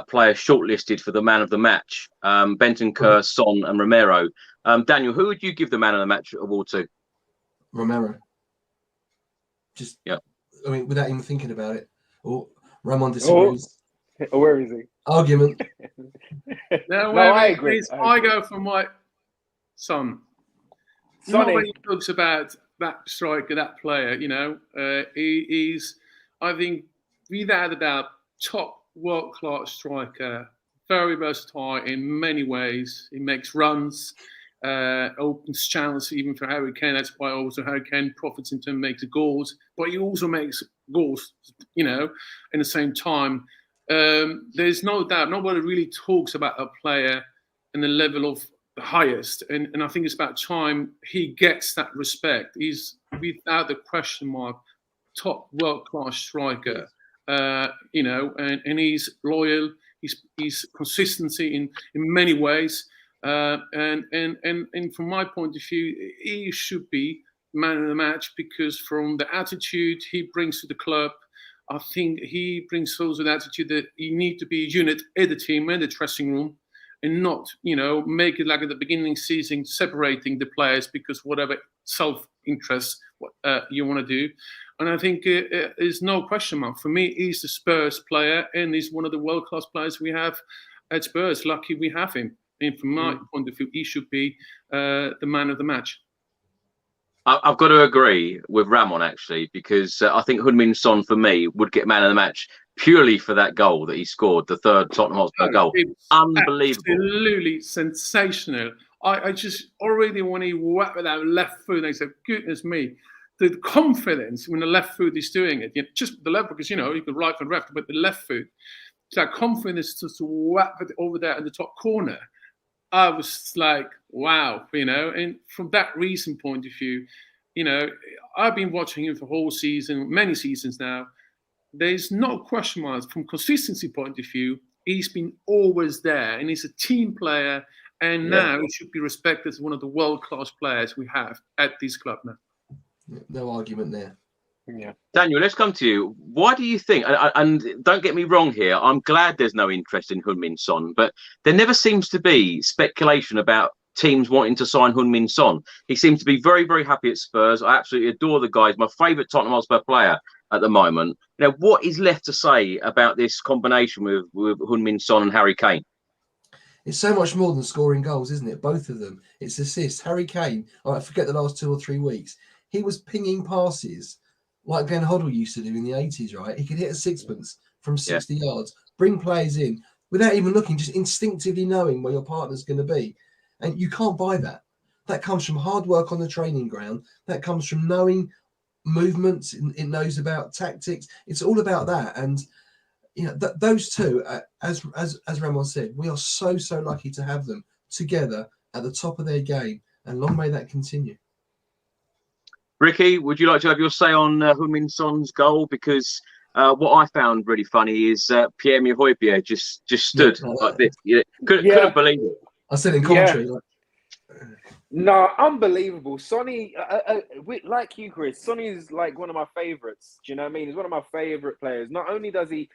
players shortlisted for the man of the match. Bentancur, Son and Romero. Daniel, who would you give the man of the match award to? Romero. I mean, without even thinking about it. Ramon disagrees. Where is he? Argument. No, I agree. I go for my Son. Nobody talks about that striker, that player. He's, I think, without a doubt, top world-class striker. Very versatile in many ways. He makes runs, opens channels even for Harry Kane. That's why also Harry Kane profits in terms of makes goals. But he also makes goals, in the same time. There's no doubt nobody really talks about a player in the level of the highest, and I think it's about time he gets that respect. He's without a question mark top world-class striker. you know, and he's loyal. He's consistency in many ways. And from my point of view, he should be man of the match, because from the attitude he brings to the club, I think he brings also the attitude that you need to be a unit in the team, in the dressing room, and not, you know, make it like at the beginning of the season, separating the players because whatever self-interest you want to do. And I think there's no question mark. For me, he's the Spurs player, and he's one of the world-class players we have at Spurs. Lucky we have him. And from my point of view, he should be the man of the match. I've got to agree with Ramon, actually, because I think Heung-min Son, for me, would get man of the match purely for that goal that he scored, the third Tottenham Hotspur goal. Unbelievable. Absolutely sensational. I just already, when he whacked with that left foot, I said, goodness me, the confidence when the left foot is doing it, just the left, because, you know, you could right and left, but the left foot, that confidence to whack it over there in the top corner, I was like, wow, you know. And from that recent point of view, you know, I've been watching him for whole season, many seasons now. There's no question marks from consistency point of view. He's been always there, and he's a team player. And now he should be respected as one of the world-class players we have at this club now. No argument there. Yeah. Daniel, let's come to you. Why do you think, and don't get me wrong here, I'm glad there's no interest in Heung-min Son, but there never seems to be speculation about teams wanting to sign Heung-min Son. He seems to be very, very happy at Spurs. I absolutely adore the guy. He's my favourite Tottenham Hotspur player at the moment. Now, what is left to say about this combination with Heung-min Son and Harry Kane? It's so much more than scoring goals, isn't it? Both of them. It's assists. Harry Kane, I forget the last 2 or 3 weeks, he was pinging passes like Glenn Hoddle used to do in the 80s, right? He could hit a sixpence from 60 yards, bring players in without even looking, just instinctively knowing where your partner's going to be. And you can't buy that. That comes from hard work on the training ground. That comes from knowing movements. It knows about tactics. It's all about that. And you know, those two, as Ramon said, we are so lucky to have them together at the top of their game. And long may that continue. Ricky, would you like to have your say on Heung-min Son's goal? Because what I found really funny is Pierre-Emile Højbjerg just stood like this. Couldn't believe it. I said in commentary. No, unbelievable. Sonny, like you, Chris, Sonny is like one of my favourites. Do you know what I mean? He's one of my favourite players. Not only does he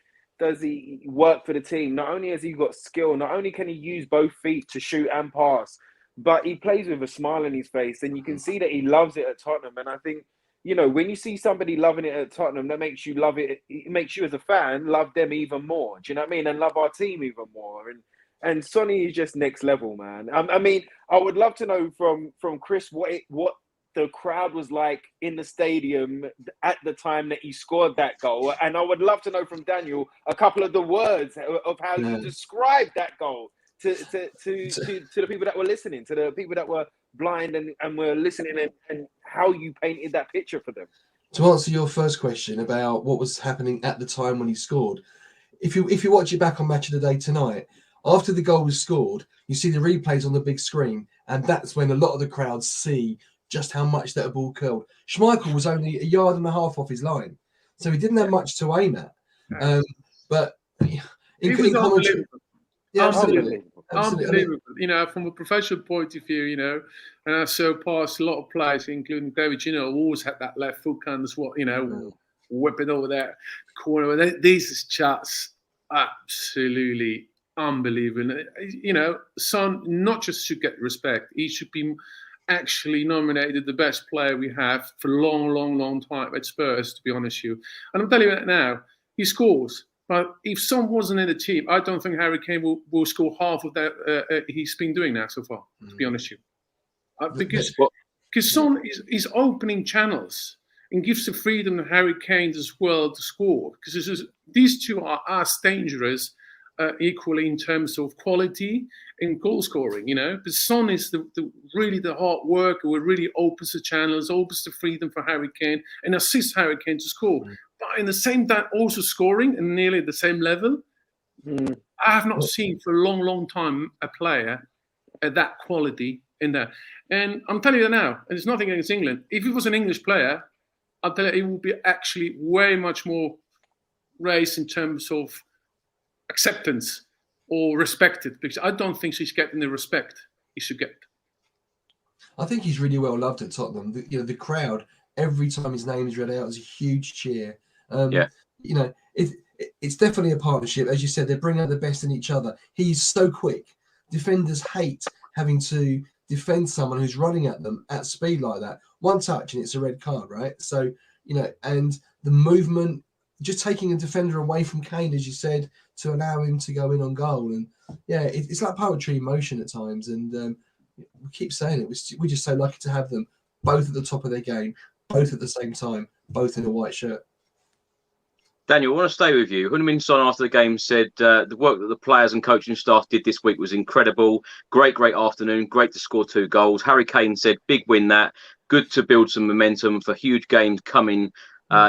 work for the team, not only has he got skill, not only can he use both feet to shoot and pass, but he plays with a smile on his face, and you can see that he loves it at Tottenham. And I think, you know, when you see somebody loving it at Tottenham, that makes you love it. It makes you as a fan love them even more. Do you know what I mean? And love our team even more. And Sonny is just next level, man. I mean, I would love to know from Chris what the crowd was like in the stadium at the time that he scored that goal. And I would love to know from Daniel a couple of the words of how you described that goal to the people that were listening, to the people that were blind and were listening, and how you painted that picture for them. To answer your first question about what was happening at the time when he scored, if you watch it back on Match of the Day tonight, after the goal was scored, you see the replays on the big screen, and that's when a lot of the crowd see just how much that ball curled. Schmeichel was only 1.5 yards off his line, so he didn't have much to aim at. But in commentary, absolutely. Unbelievable. You know, from a professional point of view, you know, and I saw past a lot of players, including David Gino, who always had that left foot kind of, you know, whipping over that corner. These is just absolutely unbelievable. You know, Son not just should get respect, he should be actually nominated the best player we have for a long time at Spurs, to be honest with you. And I'm telling you that now, he scores. But if Son wasn't in the team, I don't think Harry Kane will score half of that he's been doing now so far, to be honest with you. Because Son is opening channels and gives the freedom to Harry Kane as well to score. Because these two are as dangerous equally in terms of quality and goal scoring, you know. But Son is really the hard worker who really opens the channels, opens the freedom for Harry Kane and assists Harry Kane to score. But in the same time, also scoring and nearly at the same level. I have not seen for a long time a player at that quality in that. And I'm telling you now, and there's nothing against England. If he was an English player, I'll tell you, it would be actually way much more raised in terms of acceptance or respected, because I don't think he's getting the respect he should get. I think he's really well loved at Tottenham. The crowd, every time his name is read out, is a huge cheer. It's definitely a partnership. As you said, they bring out the best in each other. He's so quick. Defenders hate having to defend someone who's running at them at speed like that. One touch and it's a red card, right? So, and the movement, just taking a defender away from Kane, as you said, to allow him to go in on goal. And it's like poetry in motion at times. And we keep saying it. We're just so lucky to have them both at the top of their game, both at the same time, both in a white shirt. Daniel, I want to stay with you. Heung-min Son after the game said the work that the players and coaching staff did this week was incredible. Great afternoon. Great to score 2 goals. Harry Kane said, big win that. Good to build some momentum for huge games coming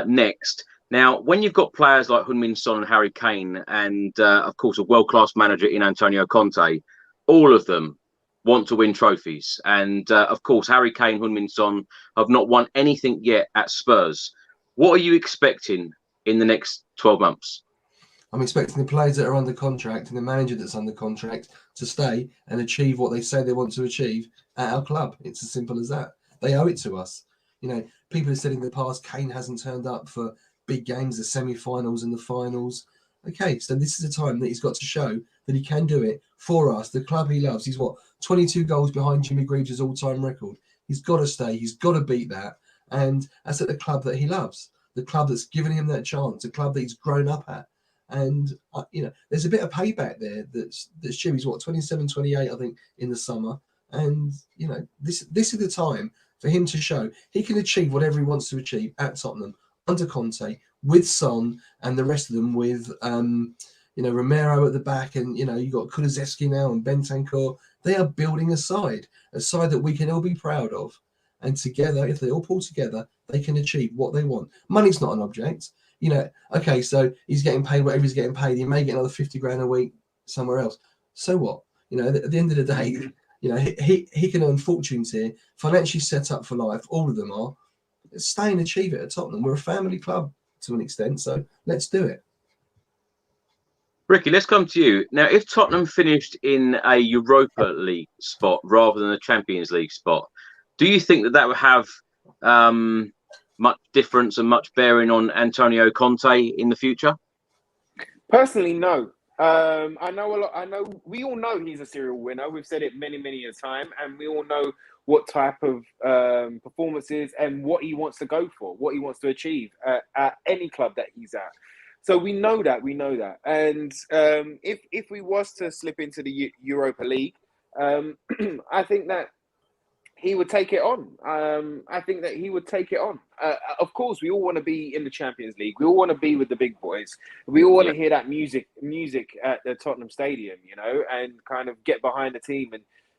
next. Now, when you've got players like Heung-min Son and Harry Kane and, of course, a world-class manager in Antonio Conte, all of them want to win trophies. And, of course, Harry Kane, Heung-min Son have not won anything yet at Spurs. What are you expecting in the next 12 months? I'm expecting the players that are under contract and the manager that's under contract to stay and achieve what they say they want to achieve at our club. It's as simple as that. They owe it to us. People have said in the past, Kane hasn't turned up for big games, the semi-finals and the finals. Okay, so this is a time that he's got to show that he can do it for us, the club he loves. He's 22 goals behind Jimmy Greaves' all-time record. He's got to stay. He's got to beat that. And that's at the club that he loves. The club that's given him that chance, a club that he's grown up at. And, there's a bit of payback there that's due. He's 27, 28, I think, in the summer. And, this is the time for him to show he can achieve whatever he wants to achieve at Tottenham, under Conte, with Son and the rest of them, with, Romero at the back. And, you've got Kulusevski now and Bentancur. They are building a side that we can all be proud of. And together, if they all pull together, they can achieve what they want. Money's not an object. Okay, so he's getting paid whatever he's getting paid. He may get another 50 grand a week somewhere else. So what? At the end of the day, he can earn fortunes here, financially set up for life. All of them are. Stay and achieve it at Tottenham. We're a family club to an extent, so let's do it. Ricky, let's come to you. Now, if Tottenham finished in a Europa League spot rather than a Champions League spot, do you think that would have much difference and much bearing on Antonio Conte in the future? Personally, no. I know we all know he's a serial winner. We've said it many a time, and we all know what type of performances and what he wants to go for, what he wants to achieve at any club that he's at. So we know that. And if we was to slip into the Europa League, I think that he would take it on. Of course, we all want to be in the Champions League. We all want to be with the big boys. We all want to hear that music at the Tottenham Stadium, and kind of get behind the team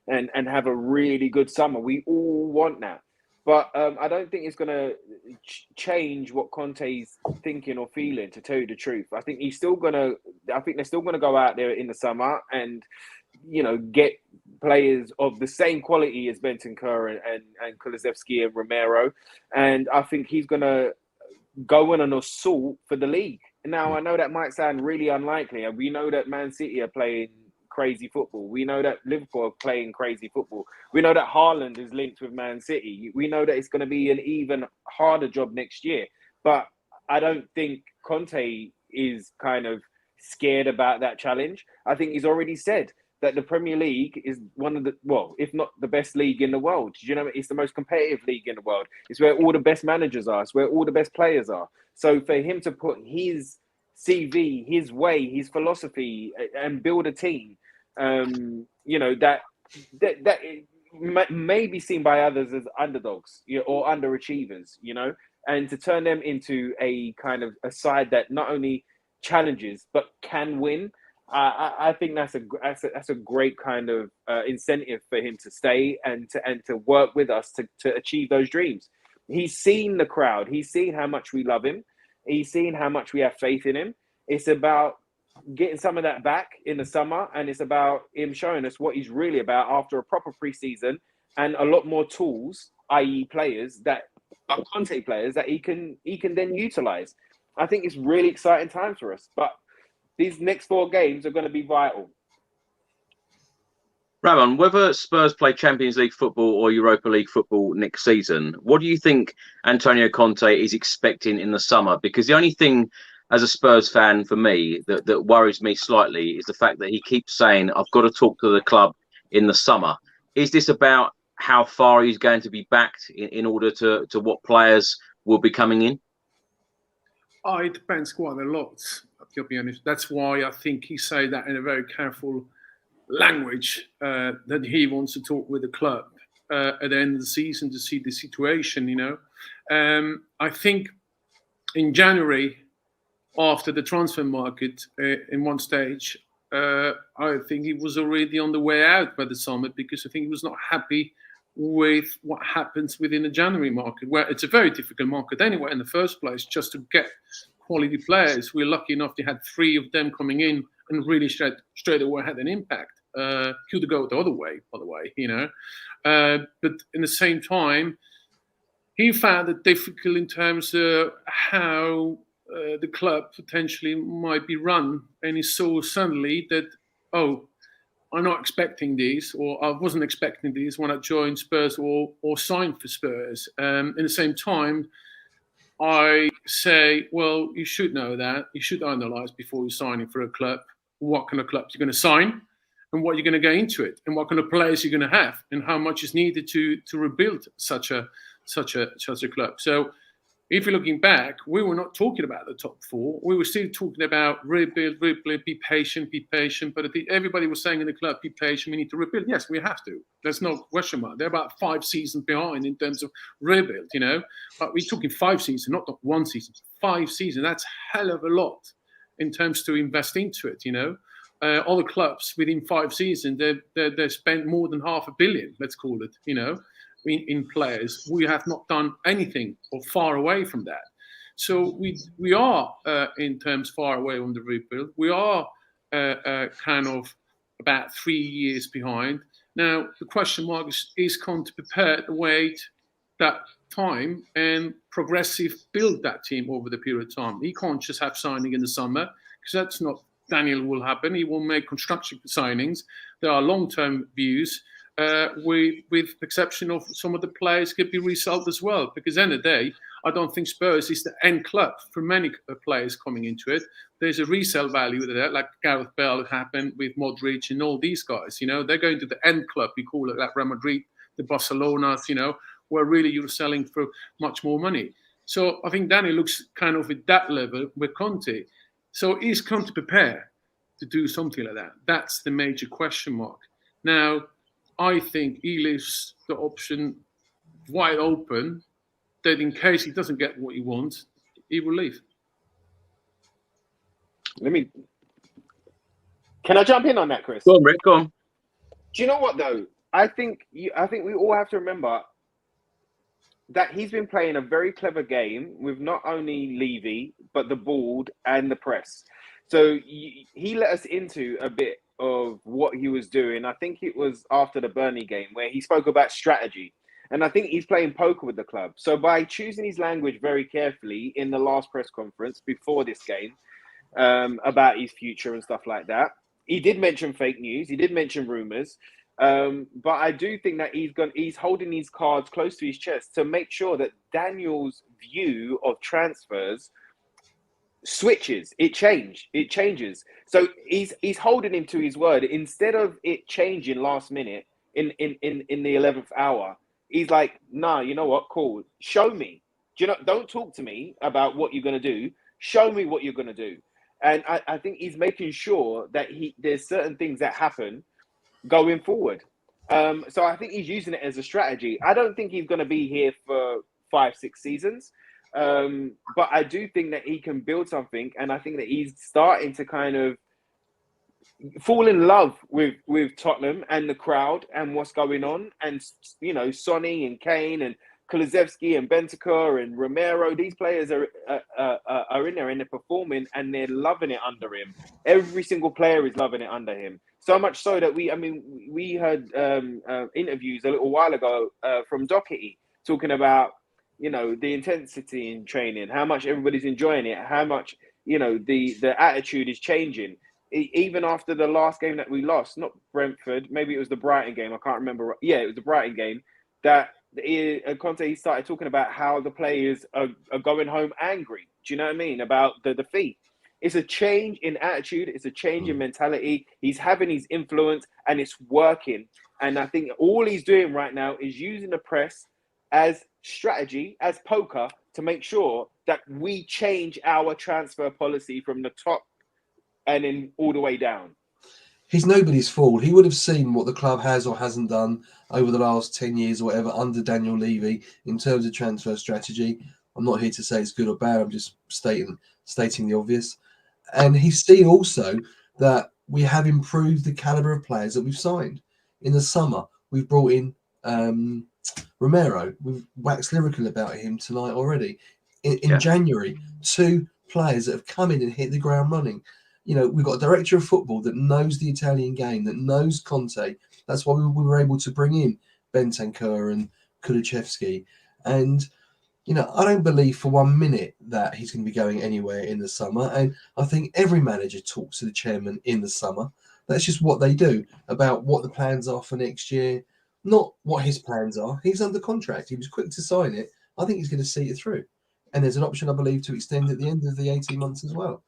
and have a really good summer. We all want that. But I don't think it's going to change what Conte's thinking or feeling, to tell you the truth. I think they're still going to go out there in the summer and, get players of the same quality as Bentancur and Kulusevski and Romero. And I think he's going to go on an assault for the league. Now, I know that might sound really unlikely. And we know that Man City are playing crazy football. We know that Liverpool are playing crazy football. We know that Haaland is linked with Man City. We know that it's going to be an even harder job next year. But I don't think Conte is kind of scared about that challenge. I think he's already said that the Premier League is one of the, if not the best league in the world. It's the most competitive league in the world. It's where all the best managers are. It's where all the best players are. So for him to put his CV, his way, his philosophy, and build a team, that may be seen by others as underdogs, or underachievers, and to turn them into a kind of a side that not only challenges but can win. I think that's a great kind of incentive for him to stay and to work with us to achieve those dreams. He's seen the crowd. He's seen how much we love him. He's seen how much we have faith in him. It's about getting some of that back in the summer, and it's about him showing us what he's really about after a proper preseason and a lot more tools, i.e. players that are Conte players that he can then utilize. I think it's really exciting times for us. But these next 4 games are going to be vital. Ramon, whether Spurs play Champions League football or Europa League football next season, what do you think Antonio Conte is expecting in the summer? Because the only thing as a Spurs fan for me that worries me slightly is the fact that he keeps saying, I've got to talk to the club in the summer. Is this about how far he's going to be backed in order to what players will be coming in? Oh, it depends quite a lot, to be honest. That's why I think he said that in a very careful language, that he wants to talk with the club at the end of the season to see the situation, you know. I think in January, after the transfer market, in one stage, I think he was already on the way out by the summer, because I think he was not happy with what happens within the January market, where it's a very difficult market anyway in the first place, just to get quality players. We're lucky enough to have 3 of them coming in and really straight away had an impact. Could go the other way, by the way, you know. But in the same time, he found it difficult in terms of how the club potentially might be run. And he saw suddenly that, oh, I'm not expecting these, or I wasn't expecting these when I joined Spurs or signed for Spurs. In the same time, I say, well, you should know that. You should analyse before you're signing for a club what kind of clubs you're going to sign, and what you're going to get into it, and what kind of players you're going to have, and how much is needed to rebuild such a club. So, if you're looking back, we were not talking about the top 4. We were still talking about rebuild, be patient. But everybody was saying in the club, be patient, we need to rebuild. Yes, we have to. There's no question mark. They're about 5 seasons behind in terms of rebuild, you know. But we're talking 5 seasons, not 1 season. 5 seasons. That's hell of a lot in terms to invest into it, you know. Other clubs within 5 seasons, they spent more than $500 million, let's call it, you know, in players. We have not done anything or far away from that. So we are in terms far away on the rebuild. We are kind of about 3 years behind. Now, the question mark is Conte prepared to wait that time and progressive build that team over the period of time? He can't just have signing in the summer, because that's not Daniel will happen. He will make construction signings. There are long-term views, with exception of some of the players could be resold as well. Because at the end of the day, I don't think Spurs is the end club for many players coming into it. There's a resale value there, like Gareth Bale happened with Modric and all these guys. You know, they're going to the end club. We call it like Real Madrid, the Barcelonas. You know, where really you're selling for much more money. So I think Daniel looks kind of at that level with Conte. So is Conte prepared to do something like that? That's the major question mark. Now, I think he leaves the option wide open that in case he doesn't get what he wants, he will leave. Can I jump in on that, Chris? Go on, Rick, go on. Do you know what, though? I think we all have to remember that he's been playing a very clever game with not only Levy, but the board and the press. So he let us into a bit of what he was doing. I think it was after the Burnley game where he spoke about strategy. And I think he's playing poker with the club. So by choosing his language very carefully in the last press conference before this game, about his future and stuff like that, he did mention fake news. He did mention rumours. But I do think that he's holding these cards close to his chest to make sure that Daniel's view of transfers switches. It changes. So he's holding him to his word. Instead of it changing last minute in the 11th hour, he's like, nah, you know what? Cool. Show me. Don't talk to me about what you're going to do. Show me what you're going to do. And I think he's making sure that there's certain things that happen going forward. So I think he's using it as a strategy. I don't think he's going to be here for 5-6 seasons. But I do think that he can build something. And I think that he's starting to kind of fall in love with Tottenham and the crowd and what's going on. And, you know, Sonny and Kane and Kulusevski and Bentancur and Romero, these players are in there and they're performing and they're loving it under him. Every single player is loving it under him. So much so that we heard interviews a little while ago from Doherty talking about you know, the intensity in training, how much everybody's enjoying it, how much, you know, the attitude is changing. Even after the last game that we lost, not Brentford, maybe it was the Brighton game. I can't remember. Yeah, it was the Brighton game that Conte started talking about how the players are going home angry. Do you know what I mean? About the defeat. It's a change in attitude. It's a change in mentality. He's having his influence and it's working. And I think all he's doing right now is using the press as strategy, as poker, to make sure that we change our transfer policy from the top and then all the way down. He's nobody's fool. He would have seen what the club has or hasn't done over the last 10 years or whatever under Daniel Levy in terms of transfer strategy. I'm not here to say it's good or bad. I'm just stating the obvious. And he's seen also that we have improved the caliber of players that we've signed. In the summer, we've brought in ROMERO. We've waxed lyrical about him tonight already. In January, 2 players that have come in and hit the ground running. You know, we've got a director of football that knows the Italian game, that knows Conte. That's why we were able to bring in Bentancur and Kulichevsky. And, you know, I don't believe for 1 minute that he's going to be going anywhere in the summer. And I think every manager talks to the chairman in the summer. That's just what they do, about what the plans are for next year, not what his plans are. He's under contract. He was quick to sign it. I think he's going to see it through. And there's an option, I believe, to extend at the end of the 18 months as well.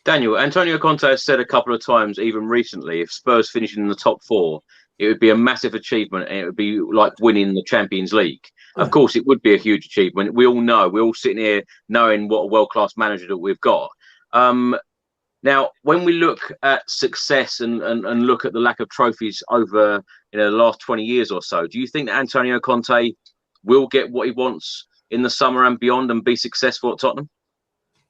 Daniel, Antonio Conte has said a couple of times, even recently, if Spurs finish in the top 4, it would be a massive achievement and it would be like winning the Champions League. Of course, it would be a huge achievement. We all know, we're all sitting here knowing what a world-class manager that we've got. Now, when we look at success and look at the lack of trophies over the last 20 years or so, do you think that Antonio Conte will get what he wants in the summer and beyond and be successful at Tottenham?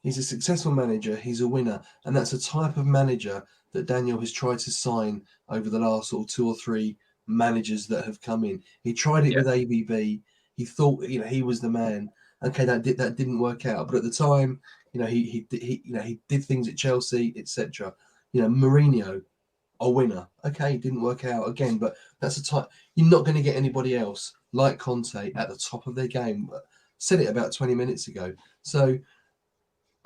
He's a successful manager. He's a winner. And that's a type of manager that Daniel has tried to sign over the last sort of 2 or 3 managers that have come in. He tried it with ABB. He thought, he was the man. Okay, that didn't work out. But at the time, he did things at Chelsea, etc. Mourinho, a winner. Okay, it didn't work out again. But that's a type. You're not going to get anybody else like Conte at the top of their game. Said it about 20 minutes ago. So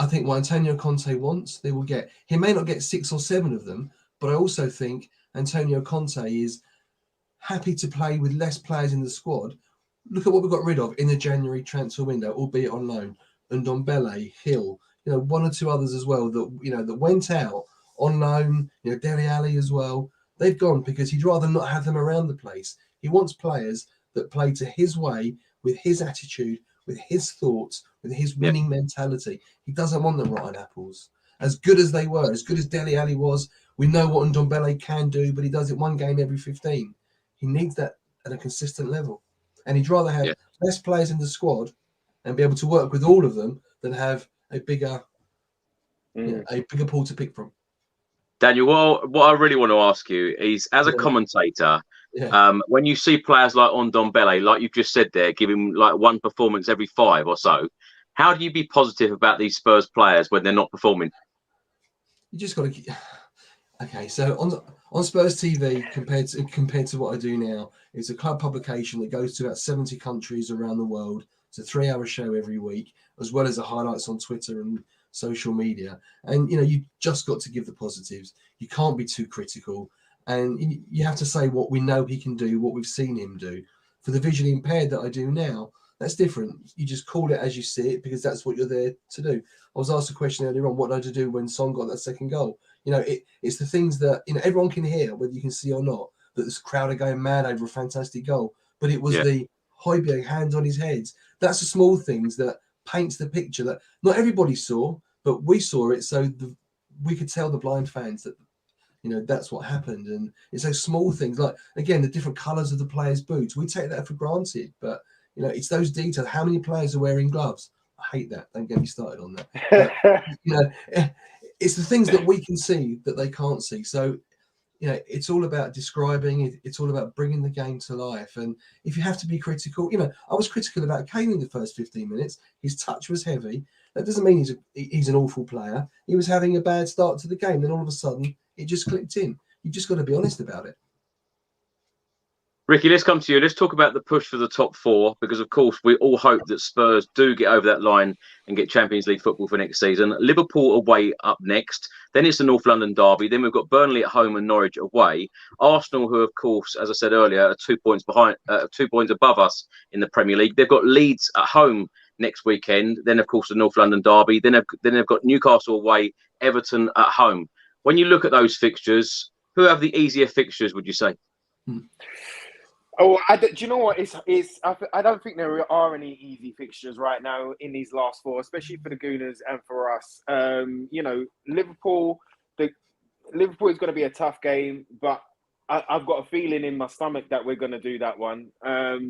I think what Antonio Conte wants, they will get. He may not get 6 or 7 of them, but I also think Antonio Conte is happy to play with less players in the squad. Look at what we got rid of in the January transfer window, albeit on loan. Ndombele, Hill, 1 or 2 others as well that went out on loan. Dele Alli as well. They've gone because he'd rather not have them around the place. He wants players that play to his way, with his attitude, with his thoughts, with his winning mentality. He doesn't want the rotten apples. As good as they were, as good as Dele Alli was, we know what Ndombele can do, but he does it 1 game every 15. He needs that at a consistent level. And he'd rather have less players in the squad and be able to work with all of them than have a bigger pool to pick from. Daniel, what I really want to ask you is, as a commentator, when you see players like Ndombele, like you've just said there, giving like 1 performance every 5 or so, how do you be positive about these Spurs players when they're not performing? You just got to keep... Okay, so on Spurs TV, compared to what I do now, it's a club publication that goes to about 70 countries around the world. It's a 3-hour show every week, as well as the highlights on Twitter and social media. And you just got to give the positives. You can't be too critical, and you have to say what we know he can do, what we've seen him do. For the visually impaired that I do now, that's different. You just call it as you see it, because that's what you're there to do. I was asked a question earlier on, what did I do when Son got that second goal? It's the things that everyone can hear, whether you can see or not, that this crowd are going mad over a fantastic goal. But it was the Højbjerg hand on his head. That's the small things that paints the picture that not everybody saw, but we saw it, so we could tell the blind fans that that's what happened. And it's those small things, like again the different colours of the players' boots. We take that for granted, but it's those details. How many players are wearing gloves? I hate that. Don't get me started on that. But, it's the things that we can see that they can't see. So, it's all about describing. It's all about bringing the game to life. And if you have to be critical, I was critical about Kane in the first 15 minutes. His touch was heavy. That doesn't mean he's an awful player. He was having a bad start to the game. Then all of a sudden, it just clicked in. You just got to be honest about it. Ricky, let's come to you. Let's talk about the push for the top four, because, of course, we all hope that Spurs do get over that line and get Champions League football for next season. Liverpool away up next. Then it's the North London derby. Then we've got Burnley at home and Norwich away. Arsenal, who, of course, as I said earlier, are 2 points behind, 2 points above us in the Premier League. They've got Leeds at home next weekend. Then, of course, the North London derby. Then they've got Newcastle away, Everton at home. When you look at those fixtures, who have the easier fixtures, would you say? Oh, do you know what? I don't think there are any easy fixtures right now in these last four, especially for the Gooners and for us. Liverpool is going to be a tough game, but I've got a feeling in my stomach that we're going to do that one. What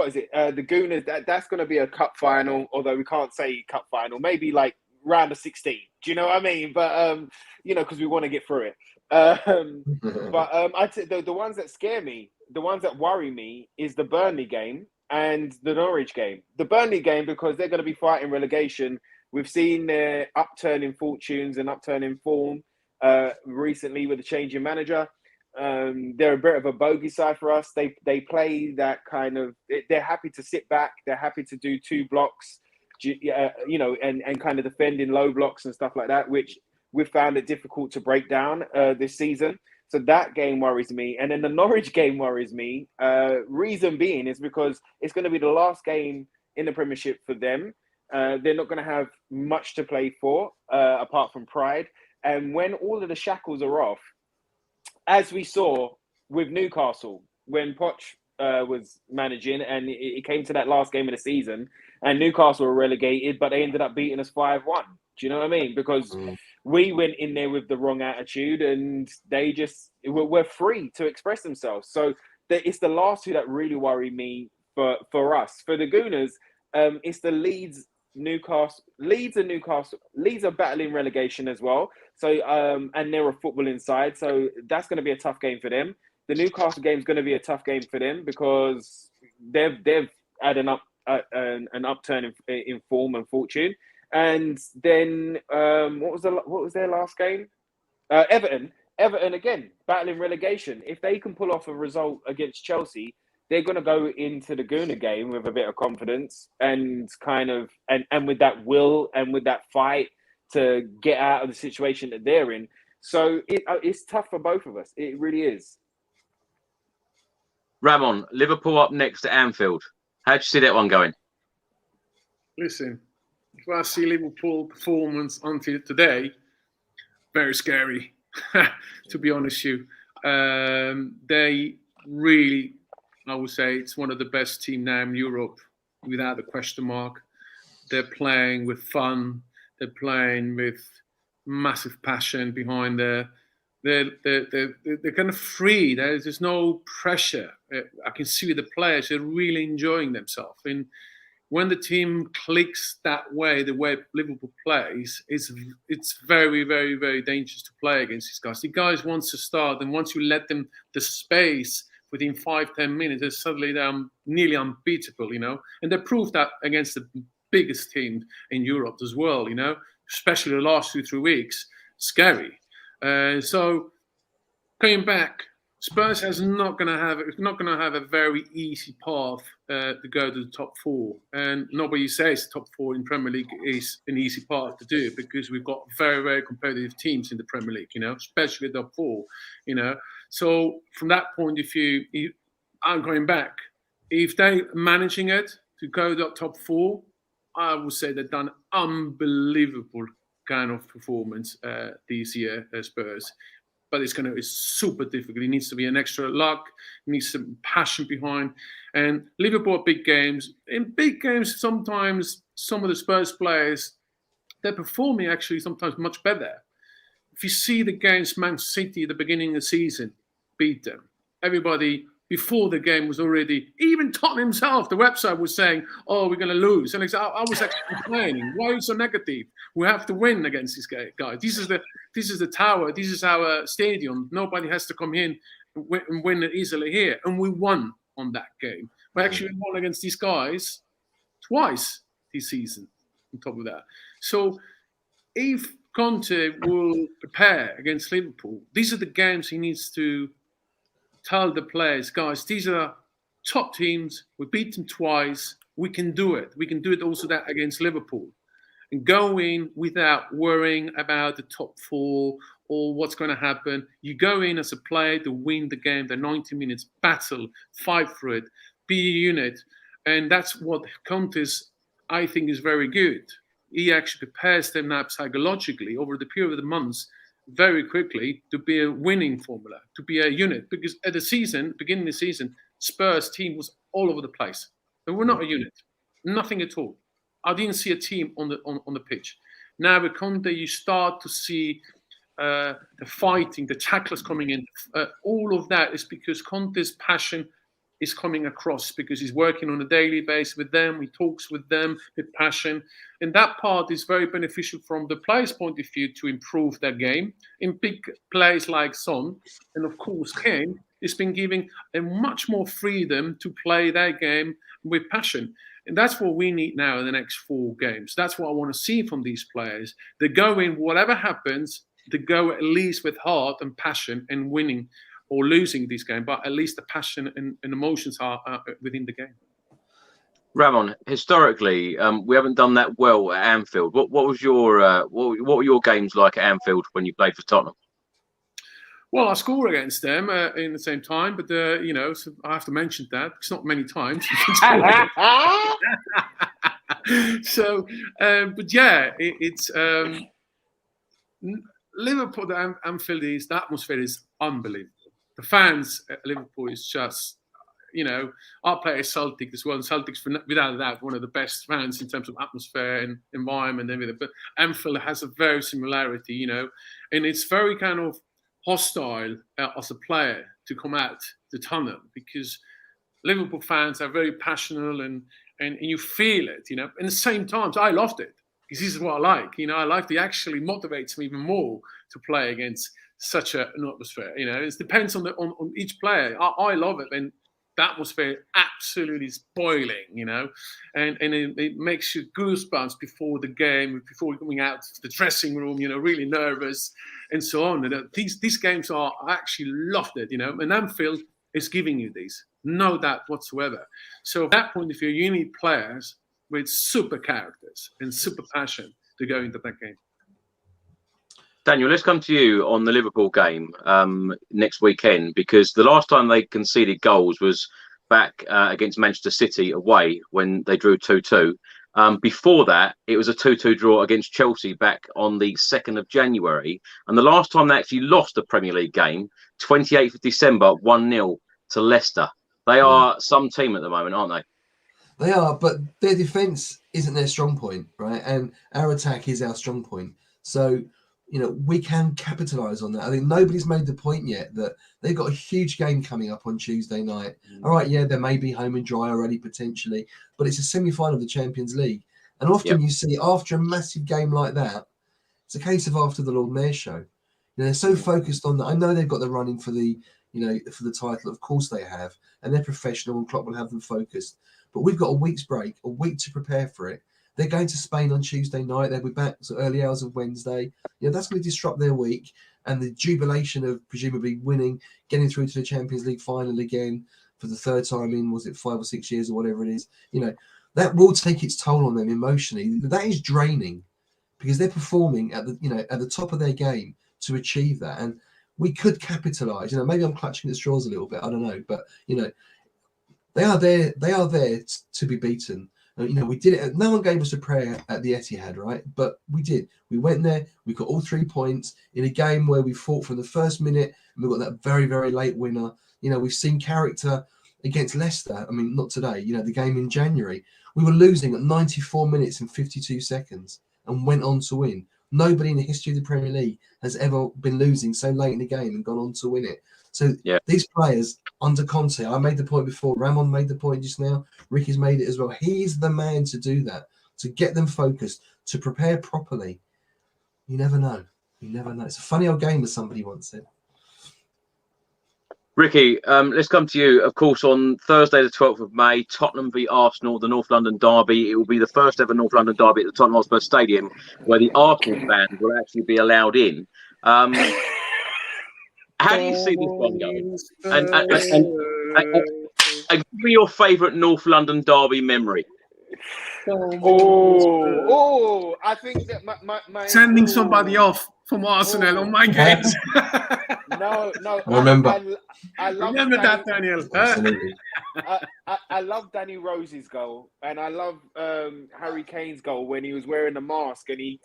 is it? The Gooners, that's going to be a cup final, although we can't say cup final, maybe like round of 16. Do you know what I mean? But, because we want to get through it. I'd say the ones that scare me, the ones that worry me, is the Burnley game and the Norwich game. The Burnley game, because they're going to be fighting relegation. We've seen their upturn in fortunes and upturn in form recently with the change in manager. They're a bit of a bogey side for us. They play that kind of, they're happy to sit back. They're happy to do 2 blocks, and kind of defend in low blocks and stuff like that, which we've found it difficult to break down this season. So that game worries me. And then the Norwich game worries me. Reason being is because it's going to be the last game in the Premiership for them. They're not going to have much to play for apart from pride. And when all of the shackles are off, as we saw with Newcastle, when Poch was managing and it came to that last game of the season and Newcastle were relegated, but they ended up beating us 5-1. Do you know what I mean? Because we went in there with the wrong attitude and they just were free to express themselves. So it's the last two that really worry me for us. For the Gooners, it's the Leeds and Newcastle. Leeds are battling relegation as well. So and they're a footballing side. So that's going to be a tough game for them. The Newcastle game is going to be a tough game for them because they've had an upturn in form and fortune. And then what was their last game? Everton again battling relegation. If they can pull off a result against Chelsea, they're going to go into the Gooner game with a bit of confidence and kind of and with that will and with that fight to get out of the situation that they're in. So it's tough for both of us. It really is. Ramon, Liverpool up next at Anfield. How'd you see that one going? Listen, if I see Liverpool performance until today, very scary, to be honest with you. They really, I would say, it's one of the best teams now in Europe, without a question mark. They're playing with fun. They're playing with massive passion behind their. They're kind of free. There's no pressure. I can see the players, they're really enjoying themselves. And when the team clicks that way, the way Liverpool plays, it's very, very, very dangerous to play against these guys. The guys want to start, and once you let them the space within 5-10 minutes, they're nearly unbeatable, And they proved that against the biggest team in Europe as well, especially the last 2-3 weeks. Scary. So coming back, Spurs is not going to have a very easy path to go to the top 4, and nobody says top 4 in Premier League is an easy path to do because we've got very, very competitive teams in the Premier League, especially the top 4, So from that point of view, I'm going back. If they're managing it to go to the top 4, I would say they've done unbelievable kind of performance this year, Spurs. But it's super difficult. It needs to be an extra luck. It needs some passion behind. And Liverpool big games. In big games, sometimes some of the Spurs players, they're performing actually sometimes much better. If you see the games Man City at the beginning of the season, beat them. Everybody before the game was already, even Tottenham himself, the website was saying, oh, we're going to lose. And I was actually complaining, why are you so negative? We have to win against these guys. This is the tower. This is our stadium. Nobody has to come in and win it easily here. And we won on that game. We actually won against these guys twice this season on top of that. So if Conte will prepare against Liverpool, these are the games he needs to tell the players, guys, these are top teams. We beat them twice. We can do it. We can do it also that against Liverpool. And go in without worrying about the top four or what's going to happen. You go in as a player to win the game, the 90 minutes, battle, fight for it, be a unit. And that's what Conte's, I think, is very good. He actually prepares them now psychologically over the period of the months very quickly to be a winning formula, to be a unit. Because at the season, beginning of the season, Spurs team was all over the place. They were not a unit, nothing at all. I didn't see a team on the pitch. Now with Conte, you start to see the fighting, the tacklers coming in. All of that is because Conte's passion is coming across, because he's working on a daily basis with them. He talks with them with passion. And that part is very beneficial from the players' point of view to improve their game. In big players like Son and, of course, Kane, it's been giving a much more freedom to play their game with passion. And that's what we need now in the next 4 games. That's what I want to see from these players. They go in, whatever happens, they go at least with heart and passion and winning or losing this game, but at least the passion and emotions are within the game. Ramon, historically, we haven't done that well at Anfield. What was your what were your games like at Anfield when you played for Tottenham? Well, I scored against them in the same time, but you know, so I have to mention that it's not many times. So, but yeah, it's Liverpool. The Anfield the atmosphere is unbelievable. The fans at Liverpool is just, you know, our player is Celtic as well, and Celtic's without a doubt one of the best fans in terms of atmosphere and environment and everything. But Anfield has a very similarity, you know, and it's very kind of hostile as a player to come out to Tottenham, because Liverpool fans are very passionate and you feel it, you know. And at the same time, I loved it, because this is what I like, you know. I like it actually motivates me even more to play against such an atmosphere, you know. It depends on each player. I love it, and the atmosphere absolutely is boiling, you know, and it makes you goosebumps before the game, before coming out to the dressing room, you know, really nervous and so on. And these games I actually loved it, you know, and Anfield is giving you these, no doubt whatsoever. So from that point of view, you need players with super characters and super passion to go into that game. Daniel, let's come to you on the Liverpool game next weekend, because the last time they conceded goals was back against Manchester City away when they drew 2-2. Before that, it was a 2-2 draw against Chelsea back on the 2nd of January. And the last time they actually lost a Premier League game, 28th of December, 1-0 to Leicester. They are some team at the moment, aren't they? They are, but their defence isn't their strong point, right? And our attack is our strong point. So, you know, we can capitalise on that. I think nobody's made the point yet that they've got a huge game coming up on Tuesday night. All right, yeah, there may be home and dry already potentially, but it's a semi-final of the Champions League. And often you see after a massive game like that, it's a case of after the Lord Mayor show. You know, they're so focused on that. I know they've got the running for the, you know, for the title. Of course they have, and they're professional, and Klopp will have them focused. But we've got a week's break, a week to prepare for it. They're going to Spain on Tuesday night. They'll be back early hours of Wednesday. You know, that's going to disrupt their week, and the jubilation of presumably winning, getting through to the Champions League final again for the 3rd time in, was it 5 or 6 years or whatever it is? You know, that will take its toll on them emotionally. That is draining, because they're performing at the, you know, at the top of their game to achieve that. And we could capitalise. You know, maybe I'm clutching at straws a little bit. I don't know, but you know, they are there. They are there to be beaten. You know, we did it. No one gave us a prayer at the Etihad, right? But we did. We went there. We got all 3 points in a game where we fought from the first minute, and we got that very, very late winner. You know, we've seen character against Leicester. I mean, not today. You know, the game in January, we were losing at 94 minutes and 52 seconds and went on to win. Nobody in the history of the Premier League has ever been losing so late in the game and gone on to win it. So these players under Conte, I made the point before, Ramon made the point just now, Ricky's made it as well. He's the man to do that, to get them focused, to prepare properly. You never know. You never know. It's a funny old game, as somebody once said. Ricky, let's come to you. Of course, on Thursday, the 12th of May, Tottenham v Arsenal, the North London derby. It will be the first ever North London derby at the Tottenham Hotspur Stadium, where the Arsenal fans will actually be allowed in. How do you see this one going? And give me your favourite North London derby memory. I think that my sending somebody off from Arsenal on my case. No. I remember. I love remember that, Daniel. Absolutely. I love Danny Rose's goal, and I love Harry Kane's goal when he was wearing the mask and he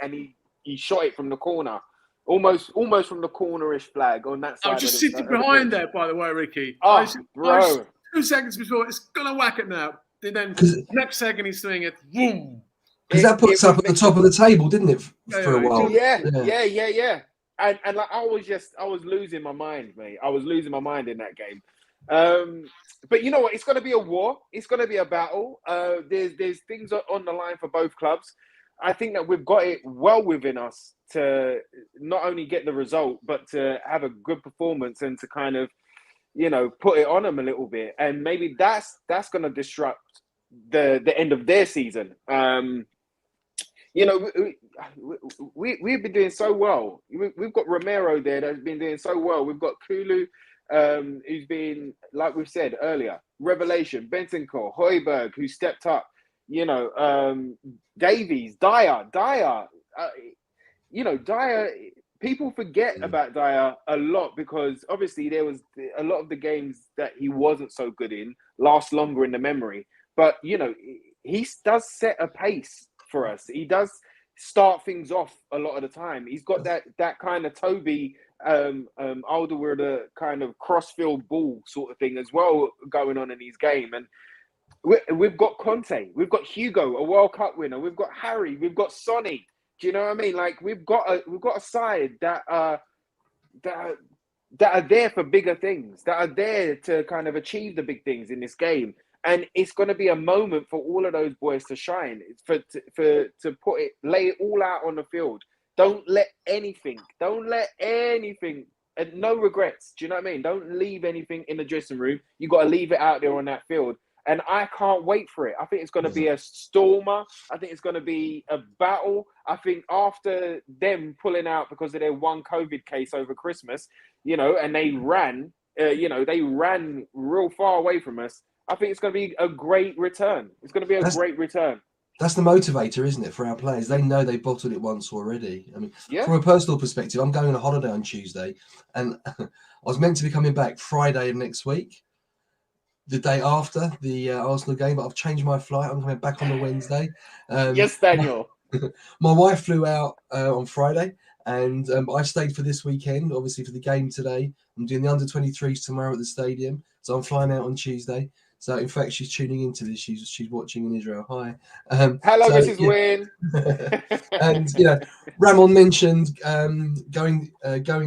shot it from the corner, almost from the cornerish flag on that side. I was just sitting behind there, by the way, Ricky. Oh, bro! 2 seconds before it's gonna whack it now. Then next second he's doing it. Boom! Because that puts up at the top of the table, didn't it? For a while. Yeah. And like I was losing my mind, mate. I was losing my mind in that game. But you know what? It's going to be a war. It's going to be a battle. There's things on the line for both clubs. I think that we've got it well within us to not only get the result, but to have a good performance and to kind of, put it on them a little bit. And maybe that's going to disrupt the end of their season. We've been doing so well. We've got Romero there that's been doing so well. We've got Kulu, who's been, like we've said earlier, revelation. Bentancur, Højbjerg, who stepped up. Davies, Dyer. Dyer. People forget about Dyer a lot because obviously there was a lot of the games that he wasn't so good in last longer in the memory. But he does set a pace for us. He does start things off a lot of the time. He's got that kind of Toby Alderweireld kind of crossfield ball sort of thing as well going on in his game. And we've got Conte, we've got Hugo, a World Cup winner, we've got Harry, we've got Sonny. Do you know what I mean? Like we've got a side that are there for bigger things, that are there to kind of achieve the big things in this game. And it's going to be a moment for all of those boys to shine. It's lay it all out on the field. Don't let anything, and no regrets. Do you know what I mean? Don't leave anything in the dressing room. You got to leave it out there on that field. And I can't wait for it. I think it's going to be a stormer. I think it's going to be a battle. I think after them pulling out because of their one COVID case over Christmas, and they ran real far away from us. I think it's going to be a great return. It's going to be a great return. That's the motivator, isn't it, for our players? They know they bottled it once already. I mean, from a personal perspective, I'm going on a holiday on Tuesday, and I was meant to be coming back Friday of next week, the day after the Arsenal game, but I've changed my flight. I'm coming back on the Wednesday. Yes, Daniel. My wife flew out on Friday, and I stayed for this weekend, obviously for the game today. I'm doing the under-23s tomorrow at the stadium, so I'm flying out on Tuesday. So, in fact, she's tuning into this. She's watching in Israel. Hi. Hello, Mrs. Nguyen. And Ramon mentioned going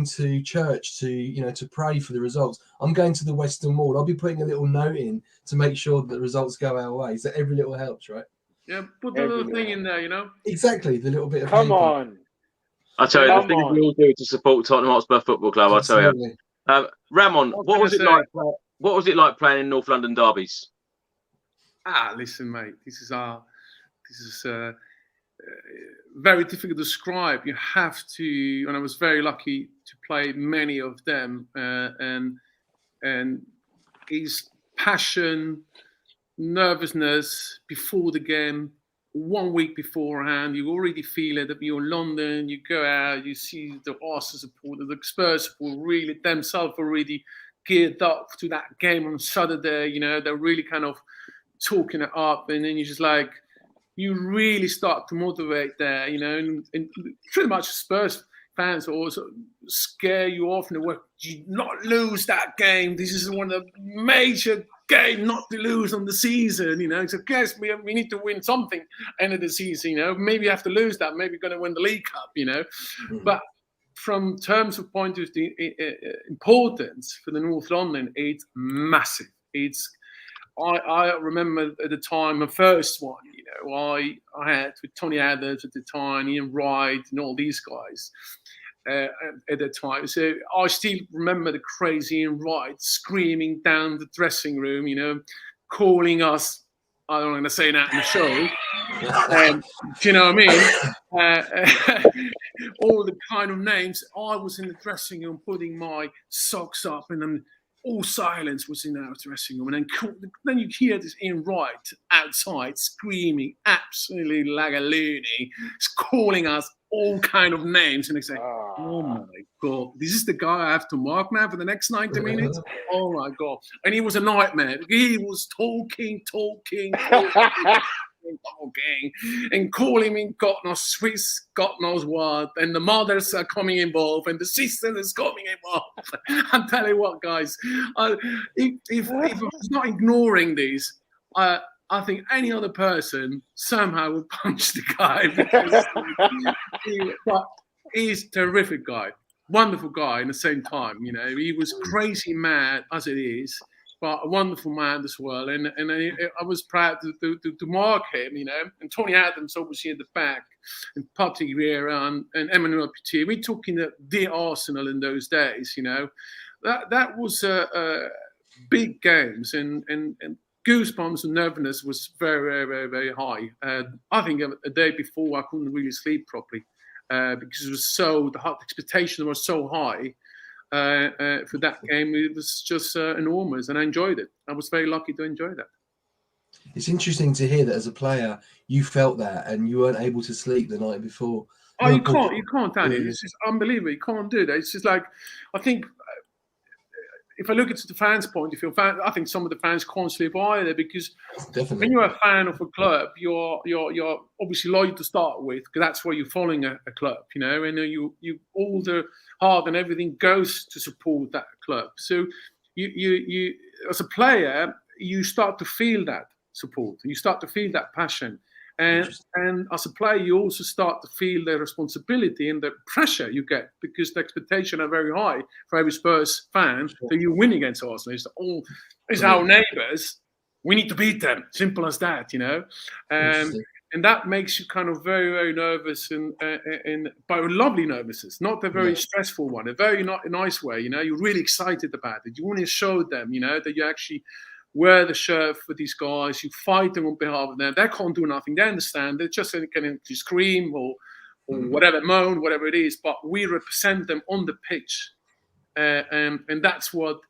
to church to pray for the results. I'm going to the Western Wall. I'll be putting a little note in to make sure that the results go our way. So every little helps, right? Yeah, put the little thing in there, Exactly, the little bit of Come paper. on. I tell you, the things we all do to support Tottenham Hotspur Football Club. Absolutely. I tell you, Ramon, what was it like? What was it like playing in North London derbies? Listen, mate. This is very difficult to describe. You have to, and I was very lucky to play many of them. And his passion, nervousness before the game, 1 week beforehand, you already feel it. That you're in London, you go out, you see the Arsenal supporter, the Spurs supporter, really themselves already geared up to that game on Saturday. They're really kind of talking it up, and then you really start to motivate there, and pretty much Spurs fans also scare you off in the way you not lose that game. This is one of the major games not to lose on the season, So guess we need to win something end of the season, Maybe you have to lose that. Maybe you're going to win the League Cup, But from terms of point of the importance for the North London, it's massive. I remember at the time, the first one, I had with Tony Adams at the time, Ian Wright, and all these guys at the time. So I still remember the crazy Ian Wright screaming down the dressing room, calling us I don't want to say that in the show. Do you know what I mean? All the kind of names. I was in the dressing room putting my socks up, and then all silence was in our dressing room. And then you hear this Ian Wright outside screaming absolutely like a loony, calling us all kind of names. And they say, oh my God, this is the guy I have to mark now for the next 90 minutes? Oh my God. And he was a nightmare. He was talking, and calling me God knows Swiss, God knows what, and the mothers are coming involved, and the sisters is coming involved. I'm telling you what, guys, if I was not ignoring these, I think any other person somehow would punch the guy, because but he's a terrific guy, wonderful guy in the same time. You know, he was crazy mad as it is, but a wonderful man as well. And I was proud to mark him, you know. And Tony Adams, obviously, at the back, and Patrick Vieira and Emmanuel Petit. We took in the Arsenal in those days, you know. That was big games, and goosebumps and nervousness was very, very, very high. I think a day before I couldn't really sleep properly because it was the expectation was so high. For that game, it was just enormous, and I enjoyed it. I was very lucky to enjoy that. It's interesting to hear that as a player, you felt that, and you weren't able to sleep the night before. Oh, you can't, Danny. It's just unbelievable. You can't do that. It's just like, I think, if I look at the fans' point of view, I think some of the fans can't sleep either, because Definitely. when you're a fan of a club, you're obviously loyal to start with, because that's where you're following a club, you know, and you all the heart and everything goes to support that club. So you as a player, you start to feel that support, you start to feel that passion. And as a player, you also start to feel the responsibility and the pressure you get, because the expectations are very high for every Spurs fan that you win against Arsenal. It's our neighbours. We need to beat them. Simple as that, you know. And that makes you kind of very, very nervous, but a lovely nervousness, not a very stressful one, a very nice way. You know, you're really excited about it. You want to show them, you know, that you actually wear the shirt for these guys, you fight them on behalf of them. They can't do nothing. They understand. They just can scream or whatever, moan, whatever it is. But we represent them on the pitch. And that's what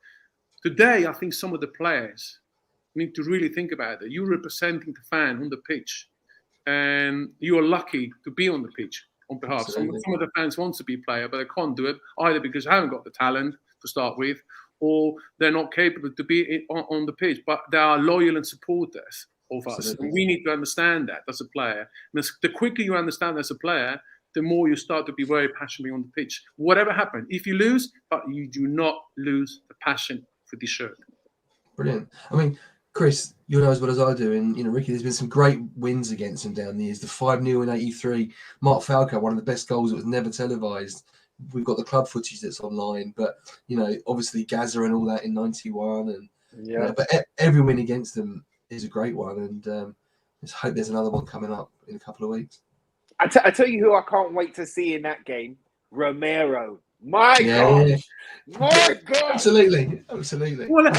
today I think some of the players need to really think about it. You're representing the fan on the pitch. And you are lucky to be on the pitch on behalf. Some of the fans want to be a player, but they can't do it, either because they haven't got the talent to start with, or they're not capable to be on the pitch, but they are loyal and supporters of us. And we need to understand that as a player. And the quicker you understand as a player, the more you start to be very passionate on the pitch. Whatever happens, if you lose, but you do not lose the passion for the shirt. Brilliant. I mean, Chris, you know as well as I do, and you know, Ricky, there's been some great wins against him down the years. The 5-0 in '83, Mark Falco, one of the best goals that was never televised. We've got the club footage that's online, but you know, obviously Gaza and all that in '91, and you know, but every win against them is a great one, and let's hope there's another one coming up in a couple of weeks. I tell you who I can't wait to see in that game, Romero. My God. Absolutely. Well, I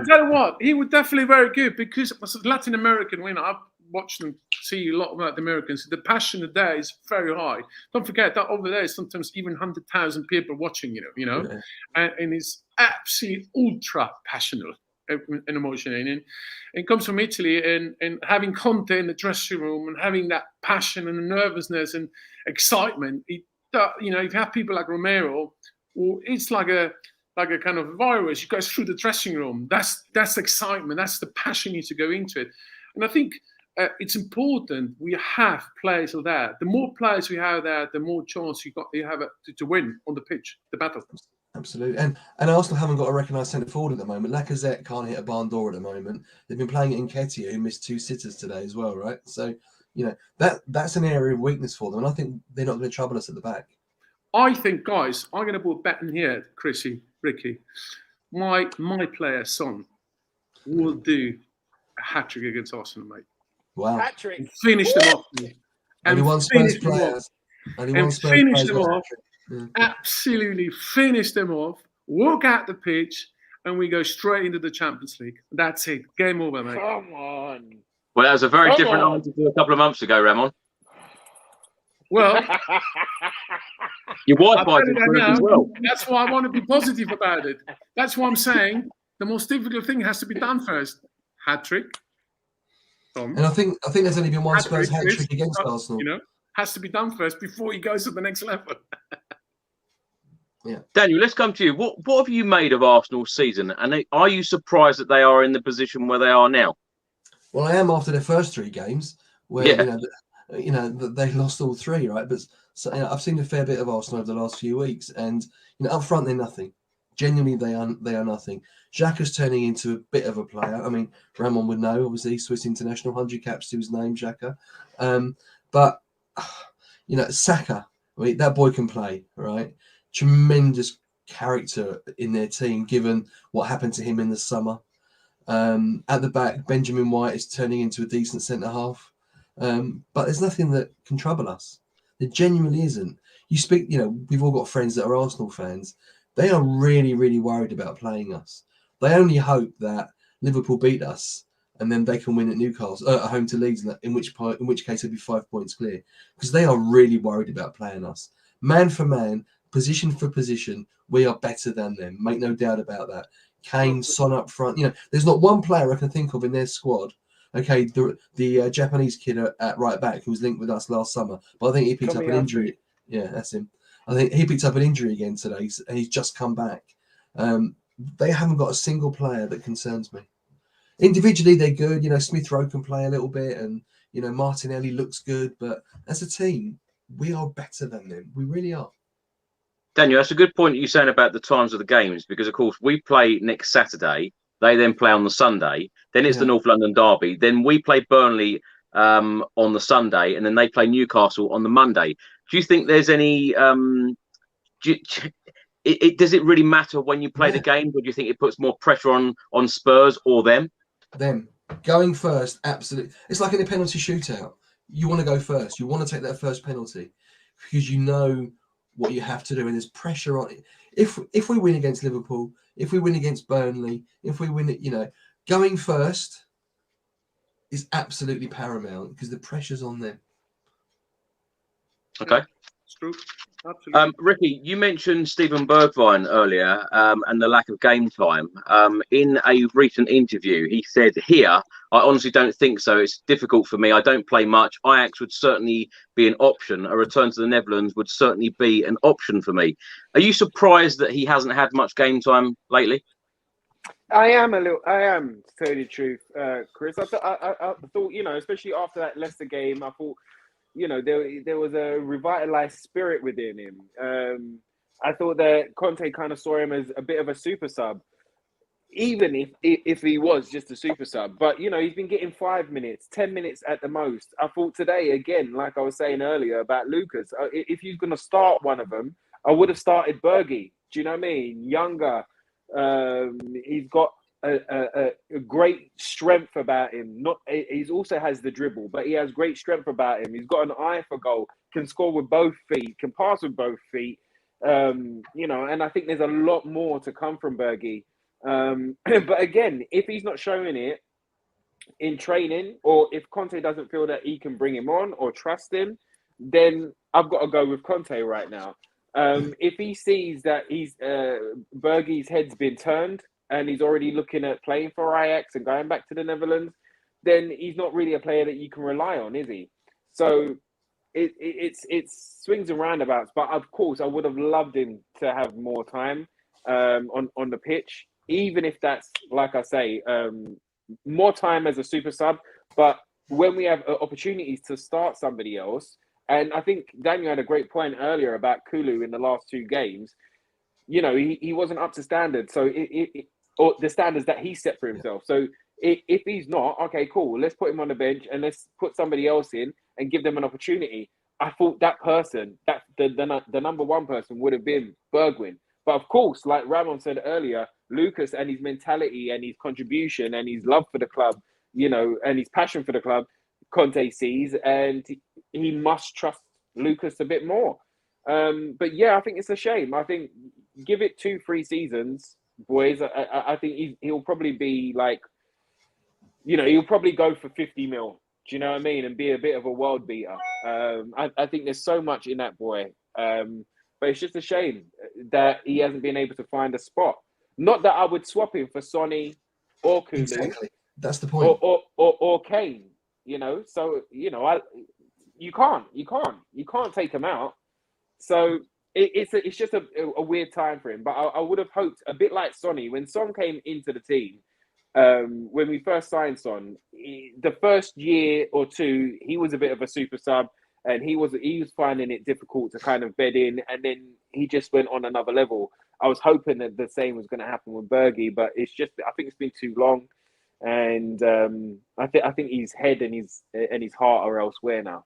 tell you what, he was definitely very good, because as a Latin American winner, I've watched and see a lot about the Americans. The passion there is very high. Don't forget that over there is sometimes even 100,000 people watching, you know, and it's absolutely ultra passionate and emotional. And it comes from Italy, and having Conte in the dressing room and having that passion and nervousness and excitement. You know, if you have people like Romero, it's like a kind of virus. It goes through the dressing room. That's excitement. That's the passion you need to go into it. And I think it's important we have players like that. The more players we have there, the more chance you have to win on the pitch, the battle. Absolutely. And Arsenal haven't got a recognised centre forward at the moment. Lacazette can't hit a barn door at the moment. They've been playing Enquiries, who missed 2 sitters today as well, right? So, you know, that's an area of weakness for them, and I think they're not going to trouble us at the back. I think, guys, I'm going to put a bet in here, Chrissy, Ricky. My player, Son, will do a hat-trick against Arsenal, mate. Wow. Hat-trick. Finish them off. Only one Spurs player. Finish them off. Absolutely finish them off. Walk out the pitch, and we go straight into the Champions League. That's it. Game over, mate. Come on. Well, that was a very different answer to a couple of months ago, Ramon. Well, Your Wi-Fi's improved as well. That's why I want to be positive about it. That's why I'm saying the most difficult thing has to be done first. Hat-trick. And I think there's only been one Spurs Hat-trick hat-trick against Arsenal. You know, has to be done first before he goes to the next level. Yeah. Daniel, let's come to you. What have you made of Arsenal's season? And are you surprised that they are in the position where they are now? Well, I am after their first 3 games where, you know, they lost all 3, right? But so, you know, I've seen a fair bit of Arsenal over the last few weeks, and you know, up front they're nothing. Genuinely, they are nothing. Xhaka's turning into a bit of a player. I mean, Ramon would know, obviously, Swiss international, 100 caps to his name, Xhaka. But you know, Saka, I mean, that boy can play, right? Tremendous character in their team, given what happened to him in the summer. At the back, Benjamin White is turning into a decent centre half. But there's nothing that can trouble us. There genuinely isn't. You speak, you know, we've all got friends that are Arsenal fans. They are really, really worried about playing us. They only hope that Liverpool beat us and then they can win at Newcastle, at home to Leeds, in which case it'll be 5 points clear. Because they are really worried about playing us. Man for man, position for position, we are better than them. Make no doubt about that. Kane, Son up front. You know, there's not one player I can think of in their squad. Okay, the Japanese kid at right back who was linked with us last summer, but I think he picked up an injury. Yeah, that's him. I think he picked up an injury again today, and he's just come back. They haven't got a single player that concerns me. Individually, they're good. You know, Smith Rowe can play a little bit, and you know, Martinelli looks good. But as a team, we are better than them. We really are. Daniel, that's a good point you're saying about the times of the games, because of course we play next Saturday. They then play on the Sunday. Then it's the North London derby. Then we play Burnley on the Sunday, and then they play Newcastle on the Monday. Do you think there's any? Does it really matter when you play the game, or do you think it puts more pressure on Spurs or them? Them going first, absolutely. It's like in a penalty shootout. You want to go first. You want to take that first penalty because you know what you have to do, and there's pressure on it. If we win against Liverpool, if we win against Burnley, if we win it, you know, going first is absolutely paramount because the pressure's on them. Okay. It's true. Absolutely. Ricky, you mentioned Steven Bergwijn earlier and the lack of game time. In a recent interview, he said, "Here, I honestly don't think so. It's difficult for me. I don't play much. Ajax would certainly be an option. A return to the Netherlands would certainly be an option for me." Are you surprised that he hasn't had much game time lately? I am, to tell you the truth, Chris. I thought, you know, especially after that Leicester game, I thought, you know, there was a revitalized spirit within him. I thought that Conte kind of saw him as a bit of a super sub, even if he was just a super sub. But, you know, he's been getting 5 minutes, 10 minutes at the most. I thought today, again, like I was saying earlier about Lucas, if he's going to start one of them, I would have started Bergie. Do you know what I mean? Younger. He's got a great strength about him. He also has the dribble, but he has great strength about him. He's got an eye for goal, can score with both feet, can pass with both feet. You know, and I think there's a lot more to come from Bergie. But again, if he's not showing it in training, or if Conte doesn't feel that he can bring him on or trust him, then I've got to go with Conte right now. If he sees that Bergie's head's been turned and he's already looking at playing for Ajax and going back to the Netherlands, then he's not really a player that you can rely on, is he? So it's swings and roundabouts. But of course, I would have loved him to have more time on the pitch, even if that's, like I say, more time as a super sub. But when we have opportunities to start somebody else, and I think Daniel had a great point earlier about Kulu in the last 2 games. You know, he wasn't up to standard. So or the standards that he set for himself. So if he's not, okay, cool. Let's put him on the bench and let's put somebody else in and give them an opportunity. I thought that person, that the number one person would have been Bergwijn. But of course, like Ramon said earlier, Lucas and his mentality and his contribution and his love for the club, you know, and his passion for the club, Conte sees, and he must trust Lucas a bit more. But yeah, I think it's a shame. I think give it 2-3 seasons, boys. I think he'll probably be like he'll probably go for 50 mil. Do you know what I mean? And be a bit of a world beater. I think there's so much in that boy. But it's just a shame that he hasn't been able to find a spot. Not that I would swap him for Sonny or Kulu. Exactly. That's the point. Or Kane. So you can't take him out. So it's just a weird time for him. But I would have hoped, a bit like Sonny, when Son came into the team, when we first signed Son, the first year or two, he was a bit of a super sub, and he was finding it difficult to kind of bed in, and then he just went on another level. I was hoping that the same was going to happen with Bergie, but I think it's been too long, and I think his head and his heart are elsewhere now.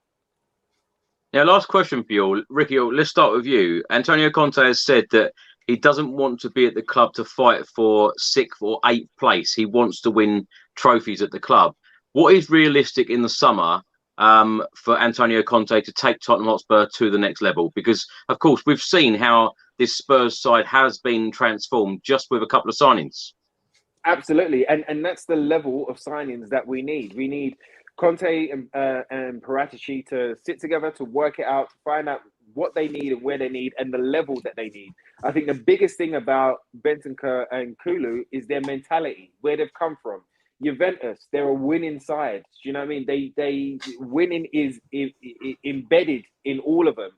Now, last question for you, Ricky. Let's start with you. Antonio Conte has said that he doesn't want to be at the club to fight for 6th or 8th place. He wants to win trophies at the club. What is realistic in the summer for Antonio Conte to take Tottenham Hotspur to the next level? Because, of course, we've seen how this Spurs side has been transformed just with a couple of signings. Absolutely. And that's the level of signings that we need. We need Conte and Paratici to sit together, to work it out, to find out what they need and where they need and the level that they need. I think the biggest thing about Bentancur and Kulu is their mentality, where they've come from. Juventus, they're a winning side. Do you know what I mean? They winning is embedded in all of them.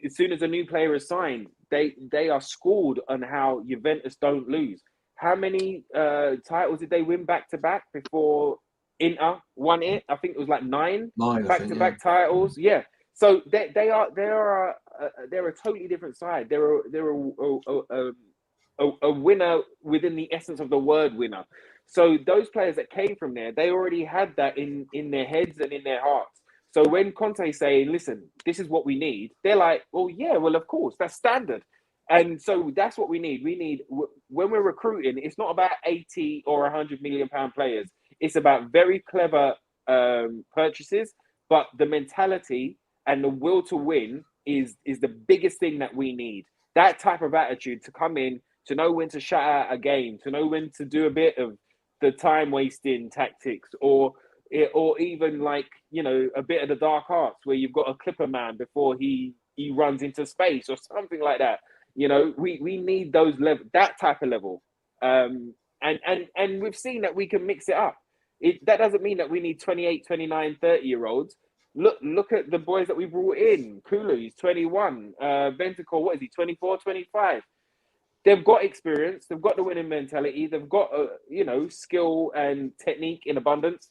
As soon as a new player is signed, they are schooled on how Juventus don't lose. How many titles did they win back to back before Inter won it? I think it was like 9 back to back titles. Yeah. So they're a totally different side. They're a winner within the essence of the word winner. So those players that came from there, they already had that in their heads and in their hearts. So when Conte's saying, listen, this is what we need, they're like, well, yeah, well, of course, that's standard. And so that's what we need. We need, when we're recruiting, it's not about 80 or 100 million pound players. It's about very clever purchases, but the mentality and the will to win is the biggest thing that we need. That type of attitude to come in, to know when to shut out a game, to know when to do a bit of the time wasting tactics, or even like, a bit of the dark arts where you've got a clipper man before he runs into space or something like that. We need those level, that type of level. And we've seen that we can mix it up. That doesn't mean that we need 28, 29, 30-year-olds. Look at the boys that we brought in. Kulu, he's 21. Bentancur, what is he, 24, 25? They've got experience. They've got the winning mentality. They've got, skill and technique in abundance.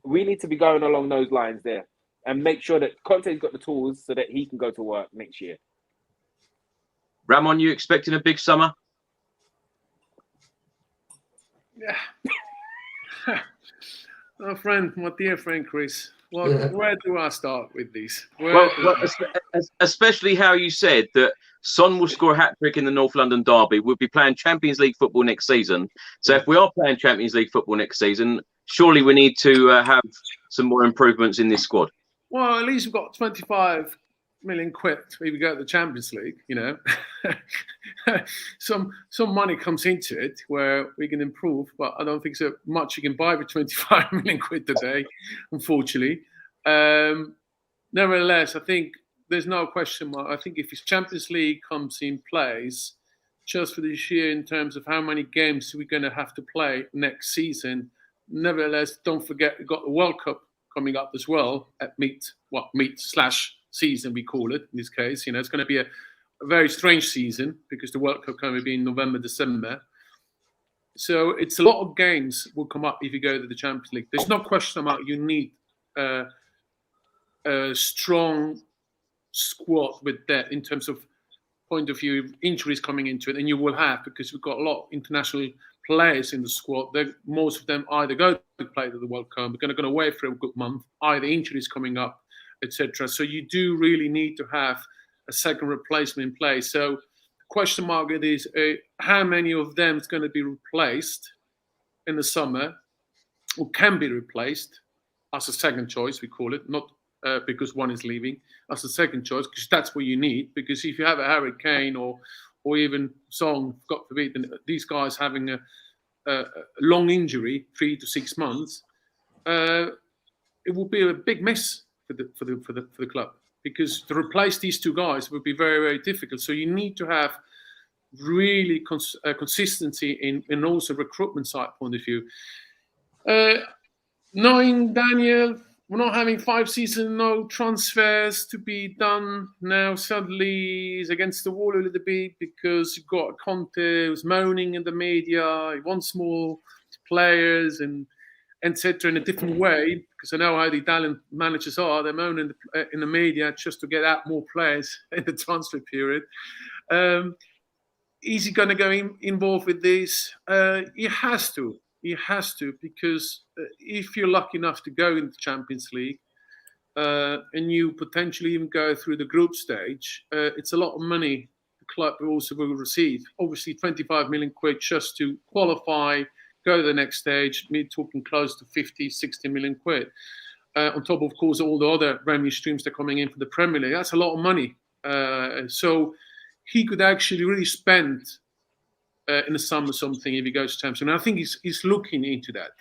We need to be going along those lines there and make sure that Conte's got the tools so that he can go to work next year. Ramon, you expecting a big summer? Yeah. My dear friend Chris, where do I start with these? Especially how you said that Son will score a hat-trick in the North London derby. We'll be playing Champions League football next season. So if we are playing Champions League football next season, surely we need to have some more improvements in this squad. Well, at least we've got 25 million quid if we go to the Champions League, some money comes into it where we can improve, but I don't think so much you can buy for 25 million quid today, unfortunately. Nevertheless, I think there's no question mark. I think if his Champions League comes in place, just for this year in terms of how many games we're going to have to play next season, nevertheless, don't forget we've got the World Cup coming up as well at meet/season, we call it in this case. It's going to be a very strange season because the World Cup going to be in November, December. So it's a lot of games will come up if you go to the Champions League. There's no question about you need a strong squad with that in terms of point of view of injuries coming into it, and you will have, because we've got a lot of international players in the squad. Most of them either go to play to the World Cup, we're going to go away for a good month, either injuries coming up, etc. So you do really need to have a second replacement in place. So the question mark is how many of them is going to be replaced in the summer, or can be replaced as a second choice, we call it, not because one is leaving, as a second choice, because that's what you need. Because if you have a Harry Kane or even Song, God forbid, these guys having long injury, 3 to 6 months, it will be a big mess for the club, because to replace these two guys would be very, very difficult. So you need to have really consistency in also recruitment side point of view. Knowing Daniel, we're not having 5 seasons, no transfers to be done now. Suddenly he's against the wall a little bit because you've got Conte who's moaning in the media. He wants more players and etc. in a different way, because I know how the Italian managers are. They're moaning in the media just to get out more players in the transfer period. Is he going to go involved with this? He has to. He has to, because if you're lucky enough to go into the Champions League and you potentially even go through the group stage, it's a lot of money the club also will receive. Obviously, 25 million quid just to qualify, go to the next stage, me talking close to 50, 60 million quid. On top, of course, all the other revenue streams that are coming in for the Premier League. That's a lot of money. So he could actually really spend in the summer something if he goes to Champions League. And I think he's looking into that,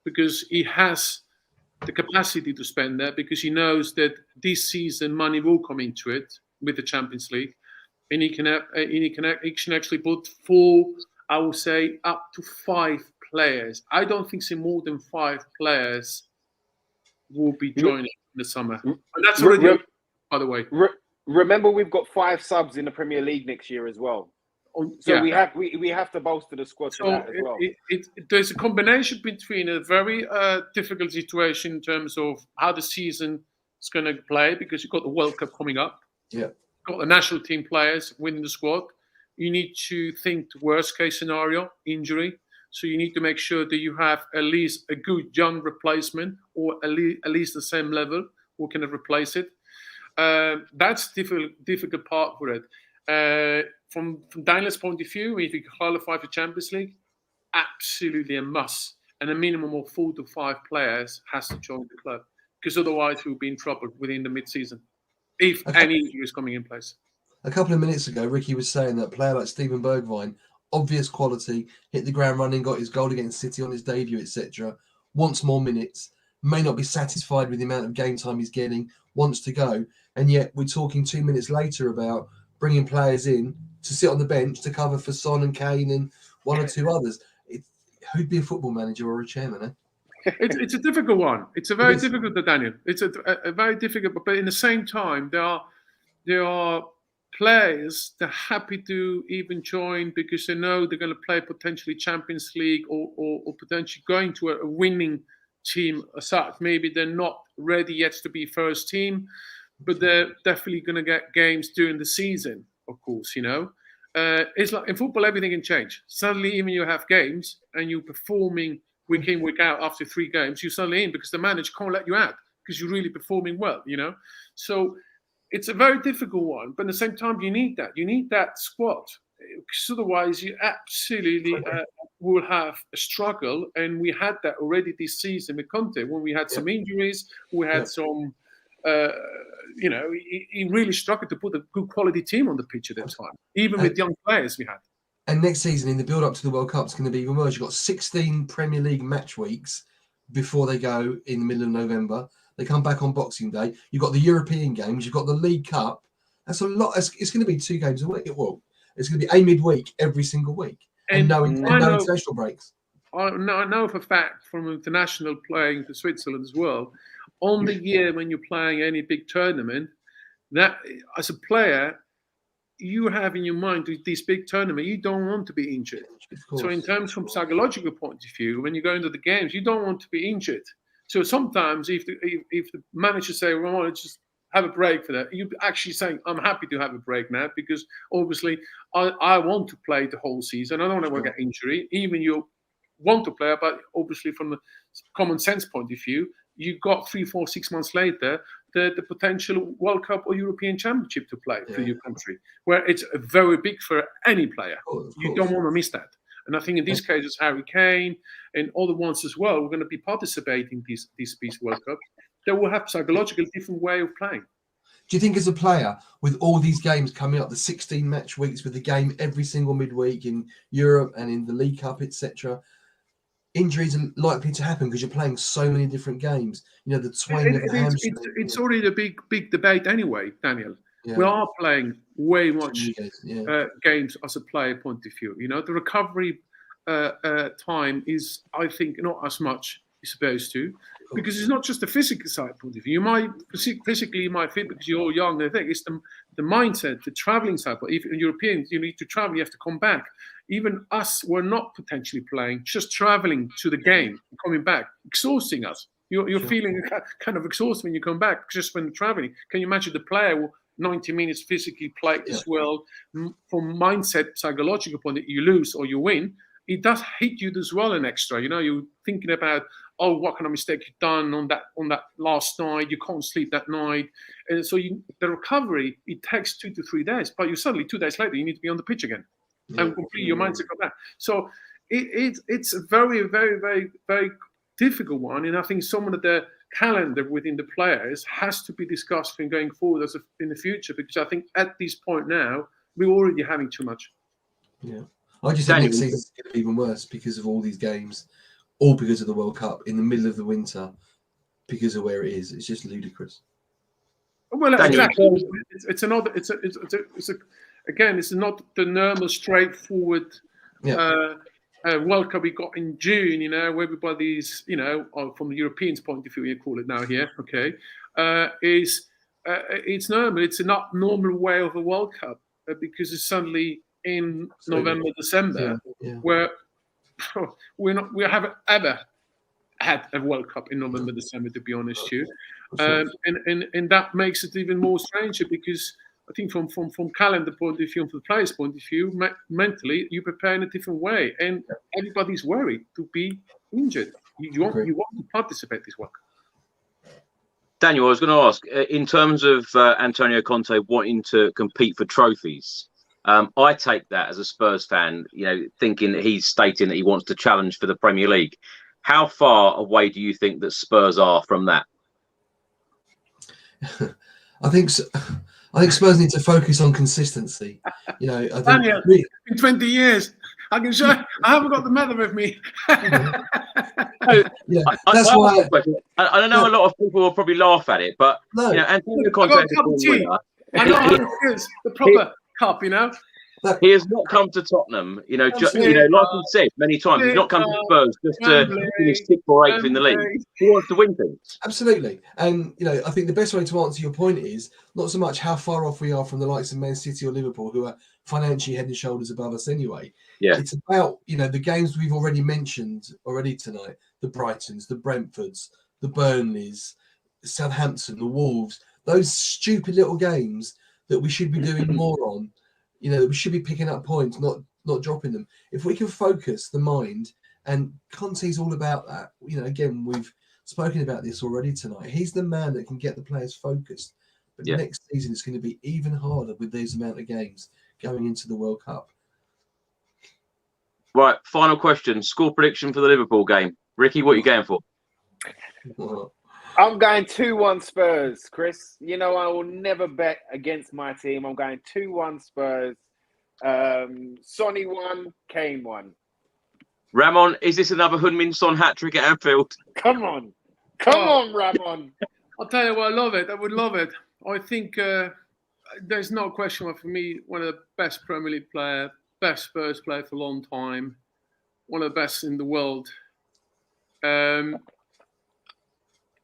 because he has the capacity to spend that, because he knows that this season money will come into it with the Champions League, and he can actually put 4, I would say, up to 5 players. I don't think more than 5 players will be joining in the summer. And that's already, by the way. Remember, we've got 5 subs in the Premier League next year as well. So yeah, we have to bolster the squad for that as well. There's a combination between a very difficult situation in terms of how the season is going to play, because you've got the World Cup coming up. Yeah, got the national team players winning the squad. You need to think the worst case scenario, injury. So you need to make sure that you have at least a good young replacement, or at least the same level who can replace it. That's difficult part for it. From Daniel's point of view, if you qualify for Champions League, absolutely a must. And a minimum of 4 to 5 players has to join the club, because otherwise we'll be in trouble within the mid-season, if any injury is coming in place. A couple of minutes ago, Ricky was saying that a player like Steven Bergwijn, obvious quality, hit the ground running, got his goal against City on his debut, etc., wants more minutes, may not be satisfied with the amount of game time he's getting, wants to go. And yet we're talking 2 minutes later about bringing players in to sit on the bench to cover for Son and Kane and 1 or 2 others. Who'd be a football manager or a chairman, eh? It's a difficult one. It's a very difficult, Daniel. It's a very difficult, but in the same time, there are players that are happy to even join, because they know they're going to play potentially Champions League or potentially going to a winning team as such. Maybe they're not ready yet to be first team, but they're definitely going to get games during the season, of course, you know. It's like in football, everything can change. Suddenly, even you have games and you're performing week in, week out after 3 games, you're suddenly in because the manager can't let you out because you're really performing well, you know. So it's a very difficult one, but at the same time, you need that. You need that squad, because otherwise you absolutely will have a struggle. And we had that already this season with Conte, when we had some injuries, we had some... you know, he really struggled to put a good quality team on the pitch at that time, even with young players we had. And next season, in the build-up to the World Cup, it's going to be even worse. You've got 16 Premier League match weeks before they go in the middle of November. They come back on Boxing Day. You've got the European games. You've got the League Cup. That's a lot. It's going to be 2 games a week. Well, it's going to be a midweek every single week, and no international breaks. I know for a fact from international playing for Switzerland as well, on the year when you're playing any big tournament, that as a player, you have in your mind this big tournament, you don't want to be injured. So in terms from psychological point of view, when you go into the games, you don't want to be injured. So sometimes if the manager say, well, let's just have a break for that, you're actually saying, I'm happy to have a break now, because obviously I want to play the whole season. I don't want to get injury. Even you want to play, but obviously from the common sense point of view, you got 3, 4, 6 months later the potential World Cup or European Championship to play for your country, where it's very big for any player. You don't want to miss that. And I think in these cases, Harry Kane and other ones as well, we're going to be participating in this World Cup. They will have psychologically different way of playing. Do you think as a player, with all these games coming up, the 16 match weeks with the game every single midweek in Europe and in the League Cup, etc., injuries are likely to happen because you're playing so many different games? You know, the twine of the hamstring. It's already a big debate anyway, Daniel. Yeah. We are playing way much Yeah. games as a player point of view. You know, the recovery time is, I think, not as much as supposed to, because it's not just the physical side point of view. You might physically you might fit because you're young. I think it's the mindset, the traveling side. But if Europeans, you need to travel, you have to come back. Even us, we're not potentially playing, just traveling to the game, coming back, exhausting us. You're feeling kind of exhausted when you come back, just when traveling. Can you imagine the player will 90 minutes physically played as well? From mindset, psychological point, that you lose or you win, it does hit you as well an extra. You know, you're thinking about, oh, what kind of mistake you've done on that last night. You can't sleep that night, and so the recovery, it takes 2 to 3 days. But you suddenly 2 days later you need to be on the pitch again and complete your mindset come back. So it's a very, very, very, very difficult one, and I think some of the calendar within the players has to be discussed in going forward in the future, because I think at this point now we're already having too much. Yeah. I just think next season's going to be even worse because of all these games, all because of the World Cup in the middle of the winter, because of where it is. It's just ludicrous. Well, exactly. It's not the normal, straightforward World Cup we got in June. You know, where everybody's, you know, from the Europeans' point of view, you call it now here. Okay, it's normal. It's a not normal way of a World Cup because it's suddenly in November, December, where we haven't ever had a World Cup in November, December, to be honest with you. And that makes it even more stranger, because I think from calendar point of view, from the players' point of view, mentally you prepare in a different way, and everybody's worried to be injured. You want to participate this World Cup. Daniel, I was going to ask, in terms of Antonio Conte wanting to compete for trophies, I take that as a Spurs fan, you know, thinking that he's stating that he wants to challenge for the Premier League. How far away do you think that Spurs are from that? I think Spurs need to focus on consistency. You know, I think Daniel, in 20 years, I can show. I haven't got the medal with me. That's why. I know a lot of people will probably laugh at it, but you know, Antonio Conte is a winner. I know how it is. The proper cup, you know. He has not come to Tottenham, you know, like he said many times, he's not come to Spurs just to finish 6th or 8th in the league. He wants to win things. Absolutely. And, you know, I think the best way to answer your point is not so much how far off we are from the likes of Man City or Liverpool, who are financially head and shoulders above us anyway. Yeah. It's about, you know, the games we've already mentioned tonight, the Brightons, the Brentfords, the Burnleys, Southampton, the Wolves, those stupid little games that we should be doing more on. You know, we should be picking up points, not dropping them. If we can focus the mind, and Conte's all about that. You know, again, we've spoken about this already tonight. He's the man that can get the players focused. But next season it's going to be even harder with these amount of games going into the World Cup. Right, final question. Score prediction for the Liverpool game. Ricky, what are you going for? I'm going 2-1 Spurs, Chris. You know, I will never bet against my team. I'm going 2-1 Spurs. Sonny 1, Kane 1. Ramon, is this another Heung-min Son hat-trick at Anfield? Come on, Ramon. I'll tell you what, I love it. I would love it. I think there's no question for me, one of the best Premier League player, best Spurs player for a long time, one of the best in the world.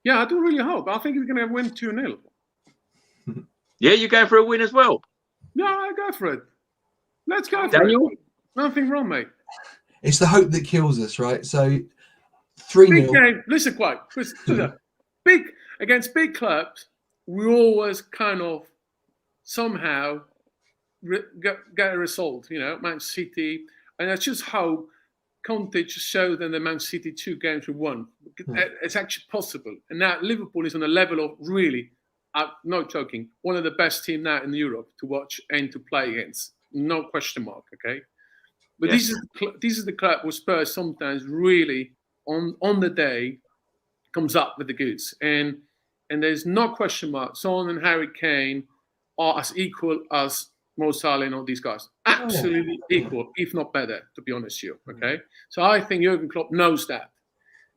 Yeah, I do really hope. I think we're going to win 2-0. Yeah, you're going for a win as well? Yeah, I go for it. Let's go for Daniel? it. Nothing wrong, mate. It's the hope that kills us, right? So 3-0. Big game. Listen, quite. Big against big clubs, we always kind of somehow get a result. You know, Man City, and I just hope Conte just showed them the Man City 2 games we won. It's actually possible. And now Liverpool is on a level of really, no joking, one of the best teams now in Europe to watch and to play against. No question mark, okay? But this is the club where Spurs sometimes really, on the day, comes up with the goods. And and there's no question mark, Son and Harry Kane are as equal as Mo Salah and all these guys. Absolutely equal, if not better, to be honest with you. Okay? So I think Jurgen Klopp knows that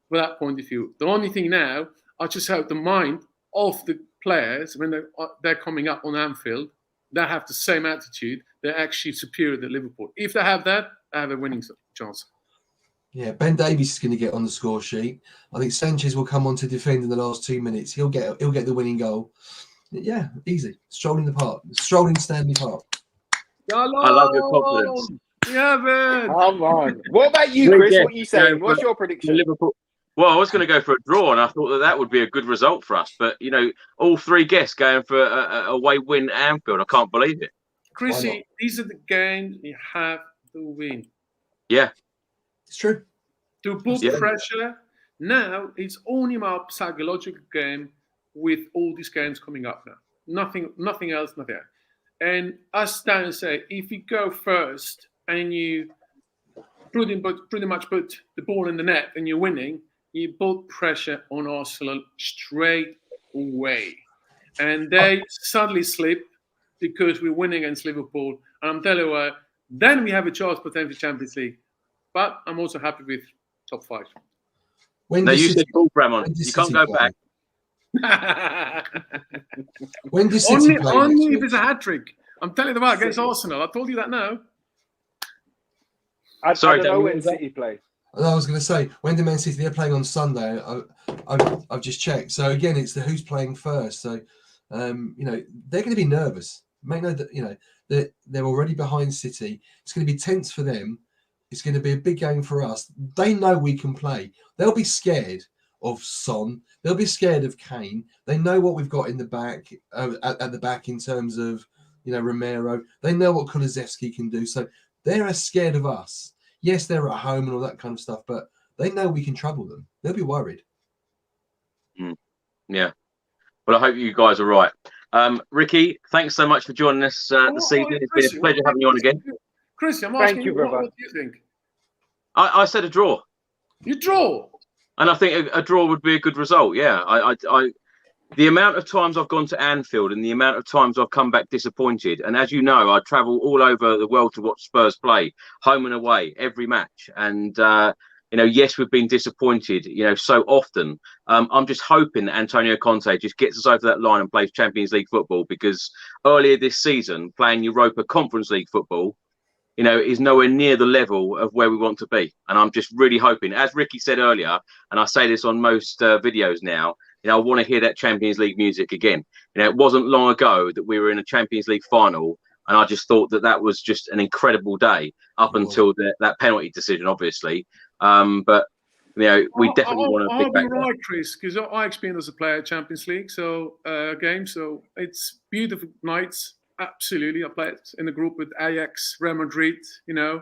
from that point of view. The only thing now, I just hope the mind of the players, when they're coming up on Anfield, they have the same attitude. They're actually superior to Liverpool. If they have that, they have a winning chance. Yeah, Ben Davies is going to get on the score sheet. I think Sanchez will come on to defend in the last 2 minutes. He'll get the winning goal. Yeah, easy. Strolling the park. Strolling Stanley Park. I love your confidence. Yeah, man. Come on. What about you, Chris? What are you saying? What's your prediction? Liverpool. Well, I was going to go for a draw, and I thought that would be a good result for us. But, all three guests going for a away win at Anfield. I can't believe it. Chrissy, these are the games you have to win. Yeah. It's true. To put pressure. Now, it's only a psychological game with all these games coming up now. Nothing else, nothing else. And as Stan said, if you go first and you pretty much put the ball in the net and you're winning, you put pressure on Arsenal straight away. And they suddenly slip because we're winning against Liverpool. And I'm telling you, then we have a chance potentially Champions League. But I'm also happy with top 5. You said ball, Ramon. You can't go back. When does City play? Only if it's a hat-trick. I'm telling you about against Arsenal. I told you that now. I don't know when City play. I was going to say, when do Man City? They're playing on Sunday. I've just checked. So again, it's the who's playing first. So they're going to be nervous. Make no, they're already behind City. It's going to be tense for them. It's going to be a big game for us. They know we can play. They'll be scared of Son. They'll be scared of Kane. They know what we've got in the back, at the back in terms of, Romero. They know what Kulusevski can do. So they're scared of us. Yes, they're at home and all that kind of stuff, but they know we can trouble them. They'll be worried. Yeah. Well, I hope you guys are right. Ricky, thanks so much for joining us this evening. It's been a pleasure having you on again. Chris, I'm asking you, what do you think? I said a draw. You draw? And I think a draw would be a good result. Yeah, the amount of times I've gone to Anfield and the amount of times I've come back disappointed. And as you know, I travel all over the world to watch Spurs play, home and away, every match. And yes, we've been disappointed, so often. I'm just hoping that Antonio Conte just gets us over that line and plays Champions League football, because earlier this season, playing Europa Conference League football, is nowhere near the level of where we want to be. And I'm just really hoping, as Ricky said earlier, and I say this on most videos now, I want to hear that Champions League music again. It wasn't long ago that we were in a Champions League final, and I just thought that was just an incredible day up until that penalty decision, obviously. But we definitely want to. I'll be right, Chris, because I experienced as a player Champions League game, so it's beautiful nights. Absolutely, I played in the group with Ajax, Real Madrid. These are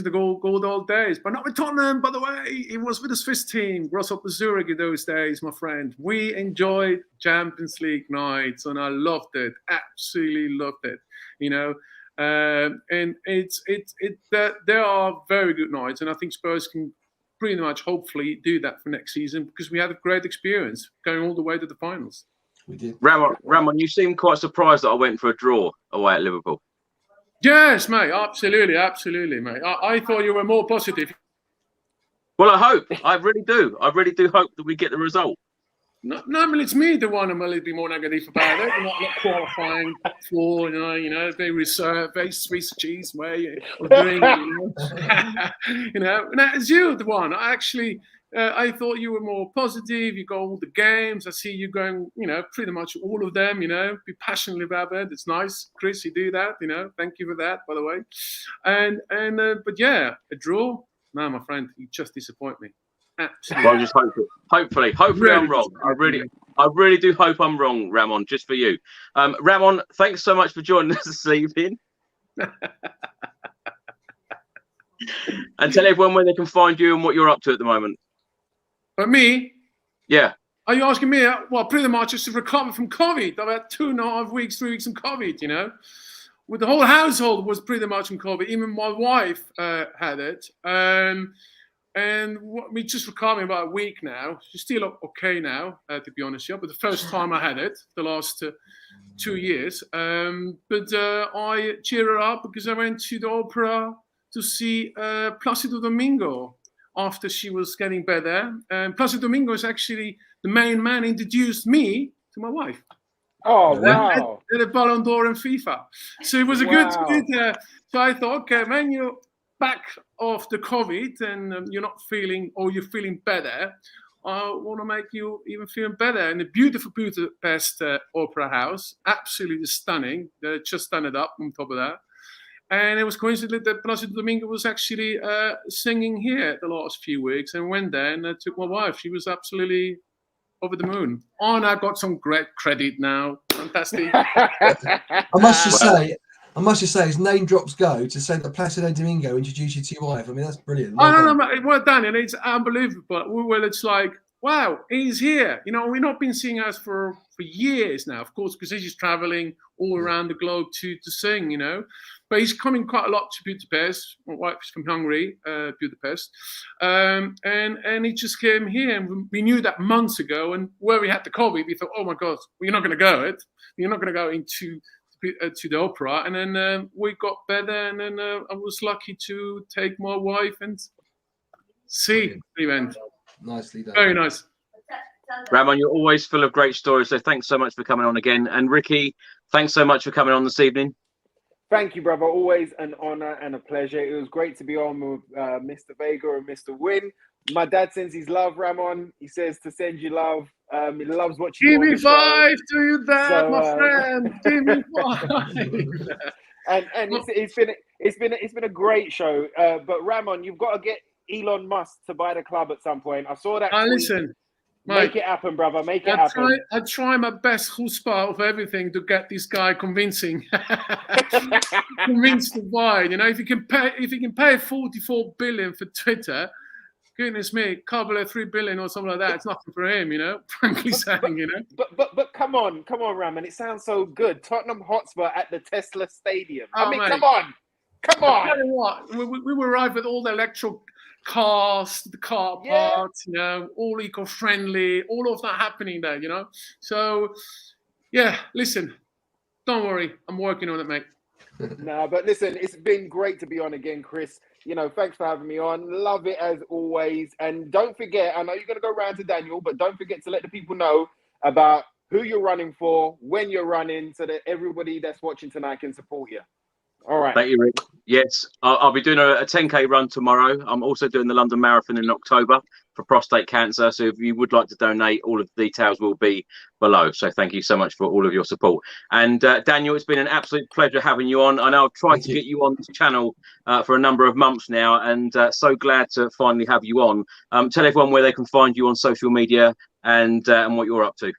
the good old days, but not with Tottenham, by the way. It was with the Swiss team, Grasshopper Zurich in those days, my friend. We enjoyed Champions League nights, and I loved it. Absolutely loved it. And there are very good nights, and I think Spurs can pretty much hopefully do that for next season, because we had a great experience going all the way to the finals. We did. Ramon, you seem quite surprised that I went for a draw away at Liverpool. Yes, mate. Absolutely, mate. I thought you were more positive. Well, I hope. I really do. I really do hope that we get the result. Normally, it's me the one I'm a little bit more negative about it. Not qualifying for, very reserved, very Swiss cheese way of doing it. And it's you the one. I thought you were more positive. You go all the games. I see you going, pretty much all of them, be passionate about it. It's nice, Chris, you do that, Thank you for that, by the way. But yeah, a draw. No, my friend, you just disappoint me. Absolutely. Well, just hopefully really, I'm wrong. I really do hope I'm wrong, Ramon, just for you. Ramon, thanks so much for joining us this evening. And tell everyone where they can find you and what you're up to at the moment. But me? Yeah. Are you asking me? Well, pretty much just to recover from COVID. I've had 2.5 weeks, 3 weeks in COVID, With the whole household was pretty much in COVID. Even my wife had it. And we just recovered about a week now. She's still okay now, to be honest. Yeah, but the first time I had it, the last 2 years. But I cheer her up because I went to the opera to see Placido Domingo after she was getting better. And Placido Domingo is actually the main man introduced me to my wife. Oh, wow. At a Ballon d'Or in FIFA. So it was a good so I thought, okay, man, you're back off the COVID and you're not feeling, or you're feeling better. I want to make you even feel better. And the beautiful Budapest Opera House, absolutely stunning. They just done it up on top of that. And it was coincident that Placido Domingo was actually singing here the last few weeks, and went there and I took my wife. She was absolutely over the moon. Oh, and I got some great credit now. Fantastic. I must just say, his name drops go to say that Placido Domingo introduced you to your wife. I mean, that's brilliant. Well done, and it's unbelievable. Well, it's like, wow, he's here. You know, we've not been seeing us for years now, of course, because he's traveling all around the globe to sing, you know. But he's coming quite a lot to Budapest. My wife's from Hungary, Budapest. And he just came here, and we knew that months ago. And where we had the COVID, we thought, oh my God, you're not going to go. You're not going to go into to the opera. And then we got better, and then I was lucky to take my wife and see the event. Nicely done. Very nice. Ramon, you're always full of great stories, so thanks so much for coming on again. And Ricky, thanks so much for coming on this evening. Thank you, brother. Always an honor and a pleasure. It was great to be on with Mr. Vega and Mr. Nguyen. My dad sends his love, Ramon. He says to send you love. He loves what you do. Give me five to you, Dad, my friend. Give me five. and it's been a great show. But Ramon, you've got to get Elon Musk to buy the club at some point. I saw that. Listen. Make it happen, brother. Make it happen. I try my best chutzpah of everything to get this guy convinced to buy. You know, if you can pay 44 billion for Twitter, goodness me, couple of 3 billion or something like that, it's nothing for him. You know, frankly saying, you know. But come on, Ramon. It sounds so good. Tottenham Hotspur at the Tesla Stadium. Oh, I mean, mate. come on. I'll tell you what, we will arrive with all the electrical cars, the car parts, you know, all eco-friendly, all of that happening there, you know. So, yeah, listen, don't worry, I'm working on it, mate. No, but listen, it's been great to be on again, Chris. You know, thanks for having me on. Love it as always. And don't forget, I know you're going to go round to Daniel, but don't forget to let the people know about who you're running for, when you're running, so that everybody that's watching tonight can support you. All right. Thank you, Rick. Yes, I'll be doing a 10K run tomorrow. I'm also doing the London Marathon in October for prostate cancer. So if you would like to donate, all of the details will be below. So thank you so much for all of your support. And Daniel, it's been an absolute pleasure having you on. I know I've tried to get you on this channel for a number of months now, and so glad to finally have you on. Tell everyone where they can find you on social media and what you're up to.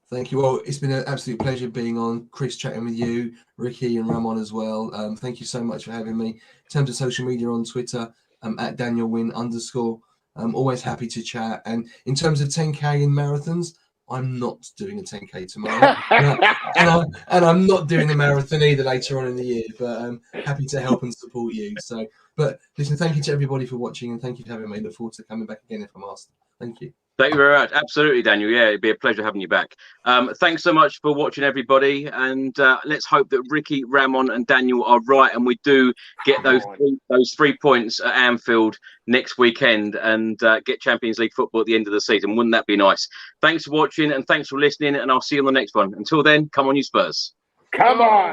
Thank you. Well, it's been an absolute pleasure being on. Chris, chatting with you, Ricky and Ramon as well. Thank you so much for having me. In terms of social media, on Twitter, at @DanielWin_. I'm always happy to chat. And in terms of 10K in marathons, I'm not doing a 10K tomorrow. and I'm not doing a marathon either later on in the year, but I'm happy to help and support you. So, but listen, thank you to everybody for watching, and thank you for having me. Look forward to coming back again if I'm asked. Thank you. Thank you very much. Absolutely, Daniel. Yeah, it'd be a pleasure having you back. Thanks so much for watching, everybody. And let's hope that Ricky, Ramon and Daniel are right, and we do get those 3 points at Anfield next weekend and get Champions League football at the end of the season. Wouldn't that be nice? Thanks for watching and thanks for listening, and I'll see you on the next one. Until then, come on, you Spurs. Come on.